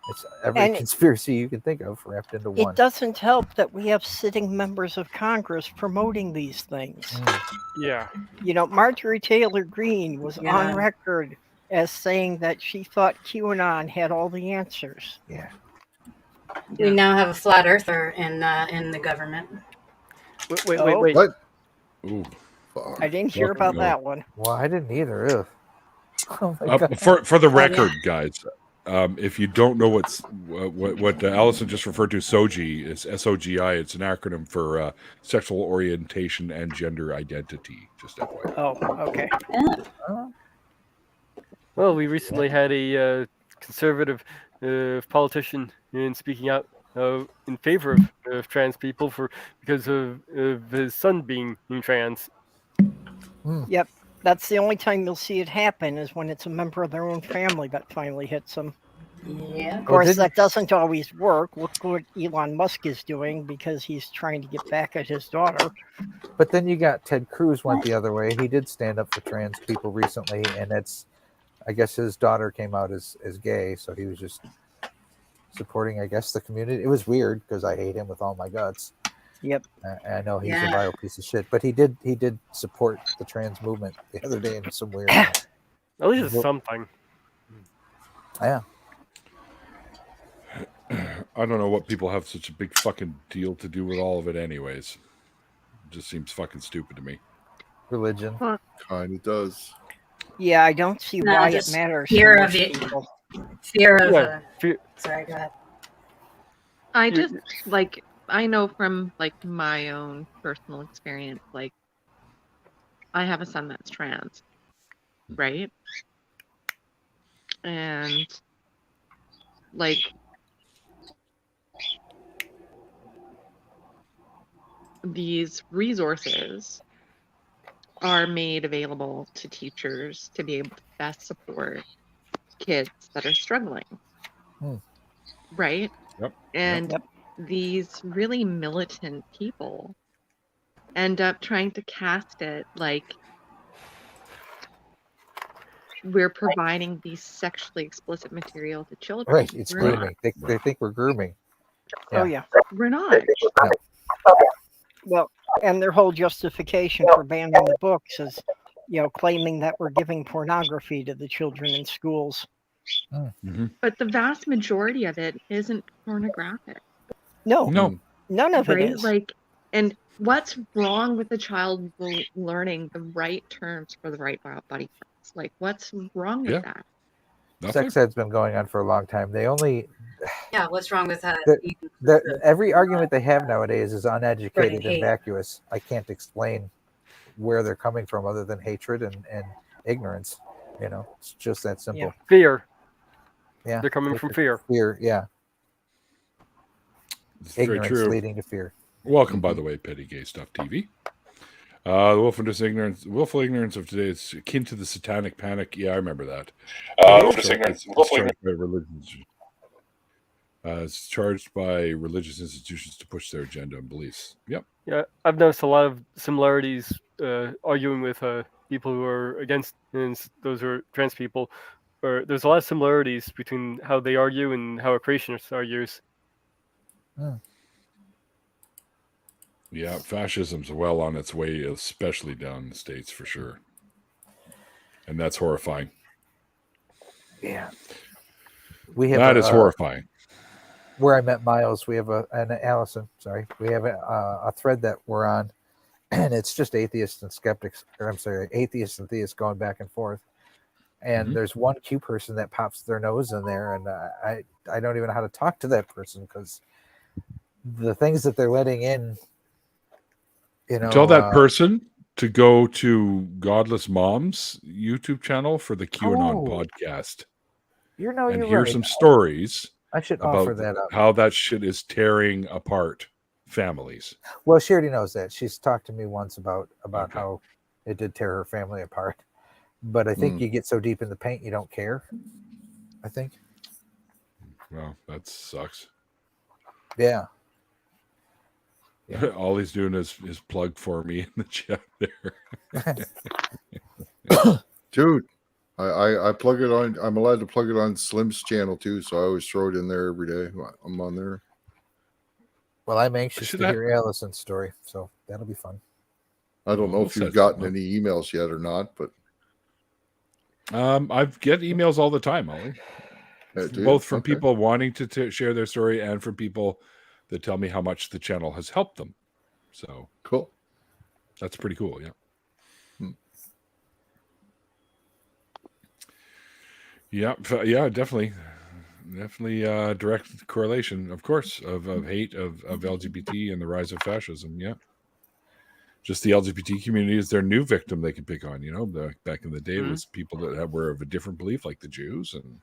Speaker 4: It's every
Speaker 5: And-
Speaker 4: conspiracy you can think of wrapped into one.
Speaker 5: It doesn't help that we have sitting members of Congress promoting these things.
Speaker 6: Yeah.
Speaker 5: You know, Marjorie Taylor Greene was
Speaker 3: Yeah.
Speaker 5: on record as saying that she thought QAnon had all the answers.
Speaker 4: Yeah.
Speaker 3: We now have a flat earther in the government.
Speaker 6: Wait.
Speaker 1: What?
Speaker 2: Ooh.
Speaker 1: Fuck.
Speaker 5: I didn't hear
Speaker 2: Fuck
Speaker 5: about
Speaker 2: no.
Speaker 5: that one.
Speaker 4: Well, I didn't either. Ugh. Oh my God.
Speaker 2: For the
Speaker 3: yeah.
Speaker 2: record, guys, if you don't know what Allison just referred to, SOGI is SOGI. It's an acronym for sexual orientation and gender identity. Just FYI.
Speaker 5: Oh, okay.
Speaker 6: Well, we recently had a conservative politician in speaking out in favor of trans people because of his son being trans.
Speaker 5: Yep. That's the only time you'll see it happen is when it's a member of their own family that finally hits them.
Speaker 3: Yeah.
Speaker 5: Of course,
Speaker 4: didn't-
Speaker 5: that doesn't always work. Look what Elon Musk is doing because he's trying to get back at his daughter.
Speaker 4: But then you got Ted Cruz went the other way. He did stand up for trans people recently, and I guess his daughter came out as gay, so he was just supporting, I guess, the community. It was weird because I hate him with all my guts.
Speaker 5: Yep.
Speaker 4: I know he's
Speaker 3: Yeah.
Speaker 4: a vile piece of shit, but he did support the trans movement the other day in some weird.
Speaker 6: At least it's something.
Speaker 4: Yeah.
Speaker 2: I don't know what people have such a big fucking deal to do with all of it, anyways. It just seems fucking stupid to me.
Speaker 4: Religion.
Speaker 1: Kind of does.
Speaker 5: Yeah, I don't see
Speaker 3: No,
Speaker 5: why it
Speaker 3: just
Speaker 5: matters.
Speaker 3: fear
Speaker 5: to
Speaker 3: of
Speaker 5: most
Speaker 3: it.
Speaker 5: people.
Speaker 3: Fear of.
Speaker 6: Yeah, fear-
Speaker 3: Sorry, go ahead.
Speaker 7: I just like I know from like my own personal experience, like I have a son that's trans, right? And like these resources are made available to teachers to be able to best support kids that are struggling. right?
Speaker 2: Yep.
Speaker 7: And
Speaker 5: Yep.
Speaker 7: these really militant people end up trying to cast it like we're providing these sexually explicit material to children.
Speaker 4: Right. It's
Speaker 7: We're
Speaker 4: grooming. They think we're grooming.
Speaker 5: Oh
Speaker 4: Yeah.
Speaker 5: yeah.
Speaker 7: We're not.
Speaker 5: Well, and their whole justification for banning the books is, claiming that we're giving pornography to the children in schools.
Speaker 7: But the vast majority of it isn't pornographic.
Speaker 5: No,
Speaker 2: No.
Speaker 5: none of it
Speaker 7: Right?
Speaker 5: is.
Speaker 7: Like, and what's wrong with the child learning the right terms for the right body parts? Like, what's wrong with
Speaker 2: Yeah.
Speaker 7: that?
Speaker 2: Nothing.
Speaker 4: Sex ed's been going on for a long time. They only
Speaker 3: Yeah, what's wrong with that?
Speaker 4: every argument they have nowadays is uneducated and
Speaker 3: hate.
Speaker 4: vacuous. I can't explain where they're coming from other than hatred and ignorance. It's just that simple.
Speaker 5: Yeah.
Speaker 6: Fear.
Speaker 4: Yeah.
Speaker 6: They're coming from fear.
Speaker 4: Fear, yeah.
Speaker 2: It's very
Speaker 4: Ignorance
Speaker 2: true.
Speaker 4: leading to fear.
Speaker 2: Welcome, by the way, Petty Gay Stuff TV. The willful ignorance of today is akin to the satanic panic. Yeah, I remember that. It's charged by religious institutions to push their agenda and beliefs. Yep.
Speaker 6: Yeah, I've noticed a lot of similarities arguing with people who are against those who are trans people. Or there's a lot of similarities between how they argue and how a creationist argues.
Speaker 2: Yeah, fascism's well on its way, especially down in the States for sure. And that's horrifying.
Speaker 4: Yeah.
Speaker 2: That is horrifying.
Speaker 4: Where I met Miles, we have Allison, sorry. We have a thread that we're on, and it's just atheists and skeptics, atheists and theists going back and forth. And there's one Q person that pops their nose in there, and I don't even know how to talk to that person because the things that they're letting in,
Speaker 2: Tell that person to go to Godless Mom's YouTube channel for the QAnon podcast.
Speaker 4: You're
Speaker 2: and hear
Speaker 4: right.
Speaker 2: some stories
Speaker 4: I should
Speaker 2: about
Speaker 4: offer that up.
Speaker 2: how that shit is tearing apart families.
Speaker 4: Well, she already knows that. She's talked to me once about how it did tear her family apart. But I think you get so deep in the paint, you don't care. I think.
Speaker 2: Well, that sucks.
Speaker 4: Yeah.
Speaker 2: All he's doing is plug for me in the chat there.
Speaker 1: Dude, I plug it on. I'm allowed to plug it on Slim's channel too, so I always throw it in there every day. I'm on there.
Speaker 4: Well, I'm anxious to hear Allison's story, so that'll be fun.
Speaker 1: I don't know if you've gotten any emails yet or not, but
Speaker 2: I get emails all the time, Ollie. Both from people wanting to share their story and from people that tell me how much the channel has helped them. So
Speaker 1: cool.
Speaker 2: That's pretty cool. Yeah. Yeah, definitely direct correlation, of course, of hate of LGBT and the rise of fascism. Yeah, just the LGBT community is their new victim they can pick on. Back in the day, it was people that were of a different belief, like the Jews, and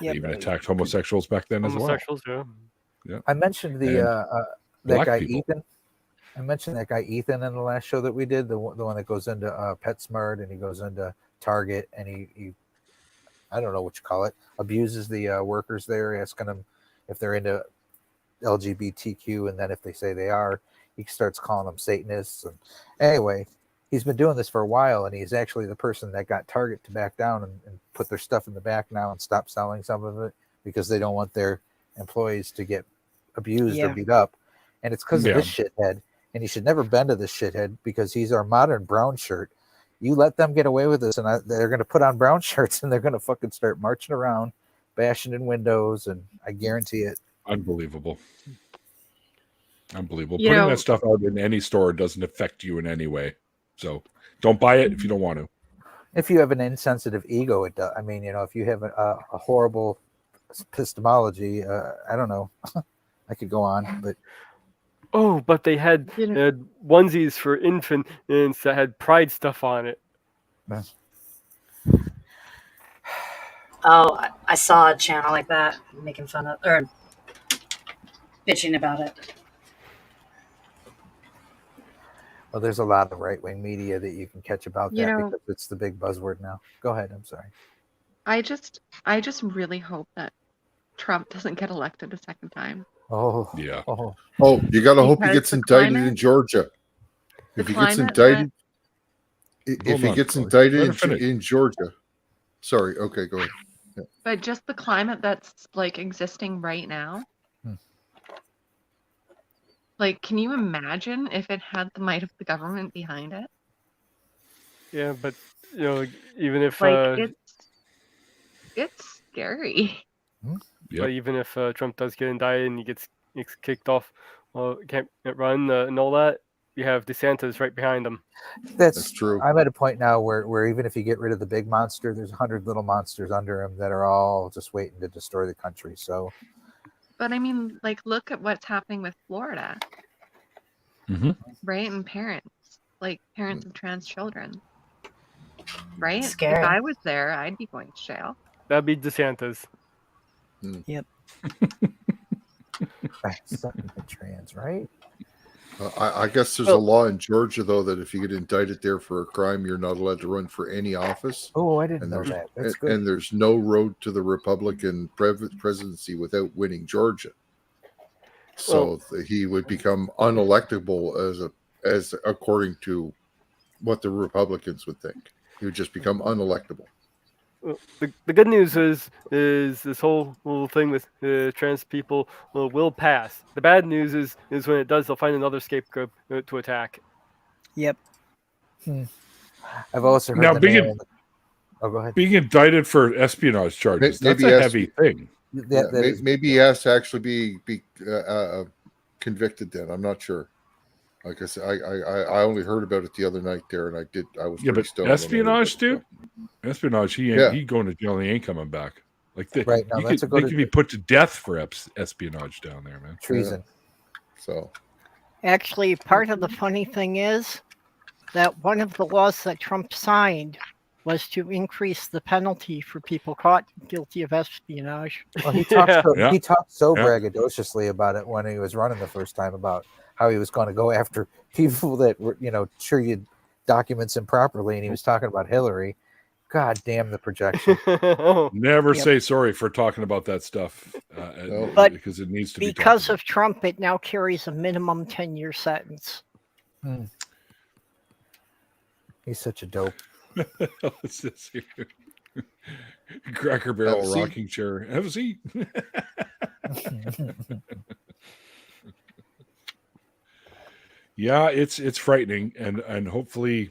Speaker 2: they even attacked homosexuals back then as well.
Speaker 6: Homosexuals,
Speaker 2: yeah.
Speaker 4: I mentioned that guy people. Ethan. I mentioned that guy Ethan in the last show that we did, the one that goes into PetSmart and he goes into Target and he I don't know what you call it, abuses the workers there, asking them if they're into LGBTQ, and then if they say they are, he starts calling them Satanists. And anyway, he's been doing this for a while, and he's actually the person that got Target to back down and put their stuff in the back now and stop selling some of it because they don't want their employees to get abused or beat up. And it's because of this shithead. And you should never bend to this shithead because he's our modern brown shirt. You let them get away with this, and they're going to put on brown shirts, and they're going to fucking start marching around, bashing in windows, and I guarantee it.
Speaker 2: Unbelievable. Putting that stuff out in any store doesn't affect you in any way. So don't buy it if you don't want to.
Speaker 4: If you have an insensitive ego, it does. I mean, if you have a horrible epistemology, I don't know. I could go on, but.
Speaker 6: Oh, but they had onesies for infants that had pride stuff on it.
Speaker 3: Oh, I saw a channel like that making fun of or bitching about it.
Speaker 4: Well, there's a lot of right-wing media that you can catch about that because it's the big buzzword now. Go ahead. I'm sorry.
Speaker 7: I just really hope that Trump doesn't get elected a second time.
Speaker 4: Oh,
Speaker 2: Yeah.
Speaker 4: oh,
Speaker 1: Oh, you got to hope he
Speaker 7: Because
Speaker 1: gets
Speaker 7: the
Speaker 1: indicted
Speaker 7: climate-
Speaker 1: in Georgia.
Speaker 7: The
Speaker 1: If he gets
Speaker 7: climate
Speaker 1: indicted,
Speaker 2: Hold
Speaker 1: if he
Speaker 2: on,
Speaker 1: gets
Speaker 2: Troy.
Speaker 1: indicted
Speaker 2: Let her finish.
Speaker 1: in Georgia. Sorry. Okay, go ahead.
Speaker 7: But just the climate that's like existing right now.
Speaker 4: Hmm.
Speaker 7: Like, can you imagine if it had the might of the government behind it?
Speaker 6: Yeah, but even if
Speaker 7: Like, it's scary.
Speaker 2: Yep.
Speaker 6: but even if Trump does get indicted and he gets kicked off, can't run and all that, you have DeSantis right behind him.
Speaker 1: That's true.
Speaker 4: I'm at a point now where even if you get rid of the big monster, there's 100 little monsters under him that are all just waiting to destroy the country. So
Speaker 7: But I mean, like, look at what's happening with Florida,
Speaker 2: Mhm.
Speaker 7: right? And parents of trans children, right?
Speaker 3: Scary.
Speaker 7: If I was there, I'd be going to jail.
Speaker 6: That'd be DeSantis.
Speaker 4: something trans, right?
Speaker 1: I guess there's a law in Georgia, though, that if you get indicted there for a crime, you're not allowed to run for any office.
Speaker 4: Oh, I didn't
Speaker 1: And
Speaker 4: know
Speaker 1: there's,
Speaker 4: that. That's good.
Speaker 1: and there's no road to the Republican presidency without winning Georgia. So he would become unelectable as according to what the Republicans would think. He would just become unelectable.
Speaker 6: The good news is this whole thing with trans people will pass. The bad news is when it does, they'll find another scapegoat to attack.
Speaker 5: Yep.
Speaker 4: I've also heard
Speaker 2: Now,
Speaker 4: the
Speaker 2: being-
Speaker 4: name. Oh, go ahead.
Speaker 2: Being indicted for espionage charges,
Speaker 1: Maybe
Speaker 2: that's a
Speaker 1: yes.
Speaker 2: heavy thing.
Speaker 4: That is-
Speaker 1: Maybe he has to actually be convicted. Then I'm not sure. Like I said, I only heard about it the other night there, and I was
Speaker 2: Yeah,
Speaker 1: pretty
Speaker 2: but
Speaker 1: stoned when I heard
Speaker 2: espionage,
Speaker 1: about it.
Speaker 2: dude. Espionage, he ain't
Speaker 1: Yeah.
Speaker 2: he going to jail and he ain't coming back. Like
Speaker 4: Right, now that's a
Speaker 2: they
Speaker 4: good-
Speaker 2: could be put to death for espionage down there, man.
Speaker 4: treason.
Speaker 1: So
Speaker 5: Actually, part of the funny thing is that one of the laws that Trump signed was to increase the penalty for people caught guilty of espionage.
Speaker 4: Well, he talked
Speaker 2: Yeah.
Speaker 4: he talked so
Speaker 2: Yeah.
Speaker 4: braggadociously about it when he was running the first time about how he was going to go after people that were, treated documents improperly, and he was talking about Hillary. God damn the projection.
Speaker 2: Never
Speaker 5: Yep.
Speaker 2: say sorry for talking about that stuff,
Speaker 5: But
Speaker 2: because it needs to be
Speaker 5: Because
Speaker 2: talked
Speaker 5: of Trump, it now carries a minimum 10-year sentence.
Speaker 4: He's such a dope.
Speaker 2: about. What's this here? Cracker Barrel
Speaker 1: Have a seat.
Speaker 2: rocking chair. Have a seat. Yeah, it's frightening, and hopefully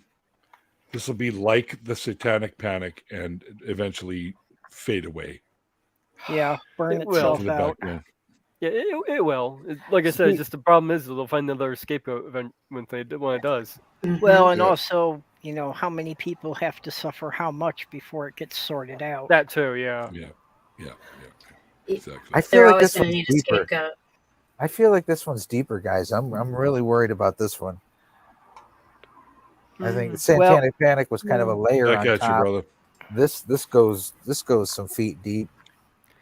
Speaker 2: this will be like the Satanic Panic and eventually fade away.
Speaker 5: Yeah, burn
Speaker 6: It will.
Speaker 5: itself
Speaker 2: To the
Speaker 5: out.
Speaker 2: background.
Speaker 6: Yeah, it will. Like I said, just the problem is they'll find another scapegoat when it does.
Speaker 5: Well, and
Speaker 1: Yeah.
Speaker 5: also, how many people have to suffer how much before it gets sorted out.
Speaker 6: That too, yeah.
Speaker 2: Yeah. Exactly.
Speaker 4: I feel
Speaker 3: They're
Speaker 4: like
Speaker 3: always
Speaker 4: this
Speaker 3: going to
Speaker 4: one's
Speaker 3: need a
Speaker 4: deeper.
Speaker 3: scapegoat.
Speaker 4: I feel like this one's deeper, guys. I'm really worried about this one. I think Satanic Panic was kind of a layer
Speaker 2: Back
Speaker 4: on
Speaker 2: at you,
Speaker 4: top.
Speaker 2: brother.
Speaker 4: This goes some feet deep.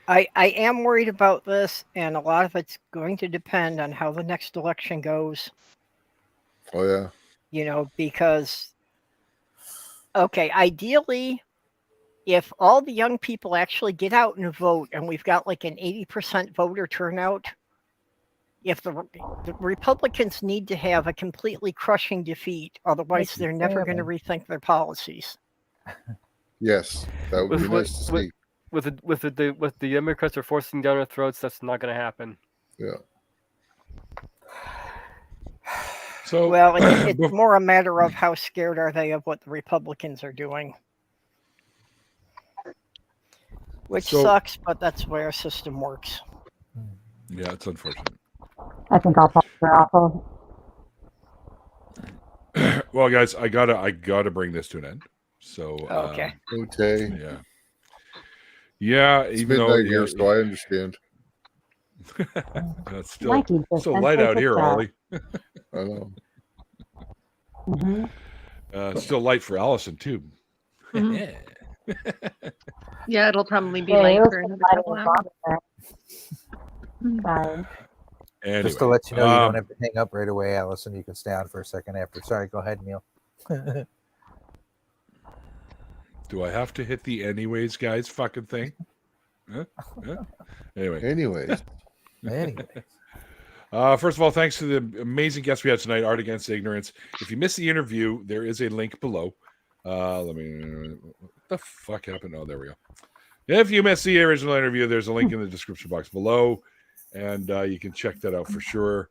Speaker 5: I am worried about this, and a lot of it's going to depend on how the next election goes.
Speaker 1: oh yeah,
Speaker 5: Because, okay, ideally, if all the young people actually get out and vote, and we've got like an 80% voter turnout, if the Republicans need to have a completely crushing defeat, otherwise they're never going to rethink their policies.
Speaker 1: yes, that would be
Speaker 6: With-
Speaker 1: nice to
Speaker 6: with-
Speaker 1: see.
Speaker 6: With the Democrats are forcing down our throats, that's not going to happen.
Speaker 1: Yeah,
Speaker 2: So
Speaker 5: Well, it's more a matter of how scared are they of what the Republicans are doing. Which
Speaker 2: So-
Speaker 5: sucks, but that's the way our system works.
Speaker 2: yeah, it's unfortunate.
Speaker 9: I think all politics are awful.
Speaker 2: Well, guys, I gotta bring this to an end. So
Speaker 5: Okay.
Speaker 1: okay.
Speaker 2: Yeah.
Speaker 1: It's
Speaker 2: Even though
Speaker 1: midnight here, so I understand.
Speaker 2: it's still
Speaker 9: Mikey just
Speaker 2: still
Speaker 9: sent
Speaker 2: light
Speaker 9: us
Speaker 2: out
Speaker 9: a
Speaker 2: here,
Speaker 9: chat.
Speaker 2: Ollie.
Speaker 1: I know.
Speaker 2: Still light for Allison too.
Speaker 7: Mhm. Yeah, it'll probably be
Speaker 9: Yeah,
Speaker 7: late
Speaker 9: it was
Speaker 7: for another
Speaker 9: somebody
Speaker 7: couple
Speaker 9: who's
Speaker 7: hours.
Speaker 9: on there. Sorry.
Speaker 2: Anyway,
Speaker 4: Just to let you know, you don't have to hang up right away, Allison. You can stay on for a second after. Sorry, go ahead, Neil.
Speaker 2: do I have to hit the anyways, guys? Fucking thing. Anyway.
Speaker 1: Anyways.
Speaker 2: First of all, thanks to the amazing guests we had tonight, Art Against Ignorance. If you missed the interview, there is a link below. What the fuck happened? Oh, there we go. If you missed the original interview, there's a link in the description box below, and you can check that out for sure.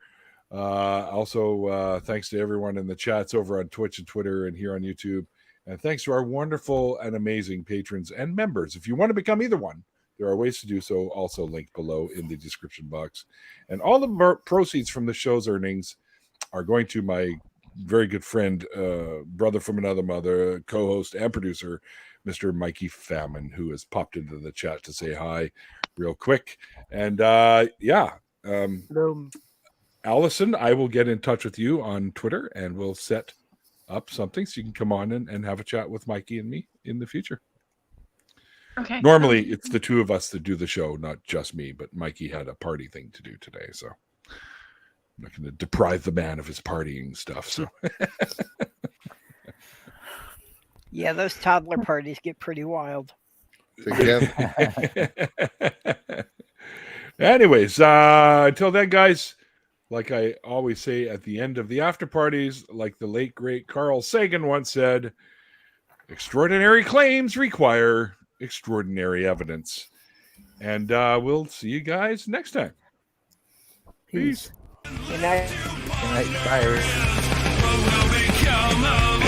Speaker 2: Also, thanks to everyone in the chats over on Twitch and Twitter and here on YouTube. And thanks to our wonderful and amazing patrons and members. If you want to become either one, there are ways to do so, also linked below in the description box. And all the proceeds from the show's earnings are going to my very good friend, brother from another mother, co-host and producer, Mr. Mikey Famine, who has popped into the chat to say hi real quick. And Allison, I will get in touch with you on Twitter and we'll set up something so you can come on and have a chat with Mikey and me in the future.
Speaker 7: Okay.
Speaker 2: Normally, it's the two of us that do the show, not just me, but Mikey had a party thing to do today, so I'm not going to deprive the man of his partying stuff. So,
Speaker 5: Yeah, those toddler parties get pretty wild.
Speaker 2: Anyways, until then, guys, like I always say at the end of the after parties, like the late, great Carl Sagan once said, extraordinary claims require extraordinary evidence. And we'll see you guys next time. Peace.
Speaker 5: Good night.
Speaker 4: Good night. Bye.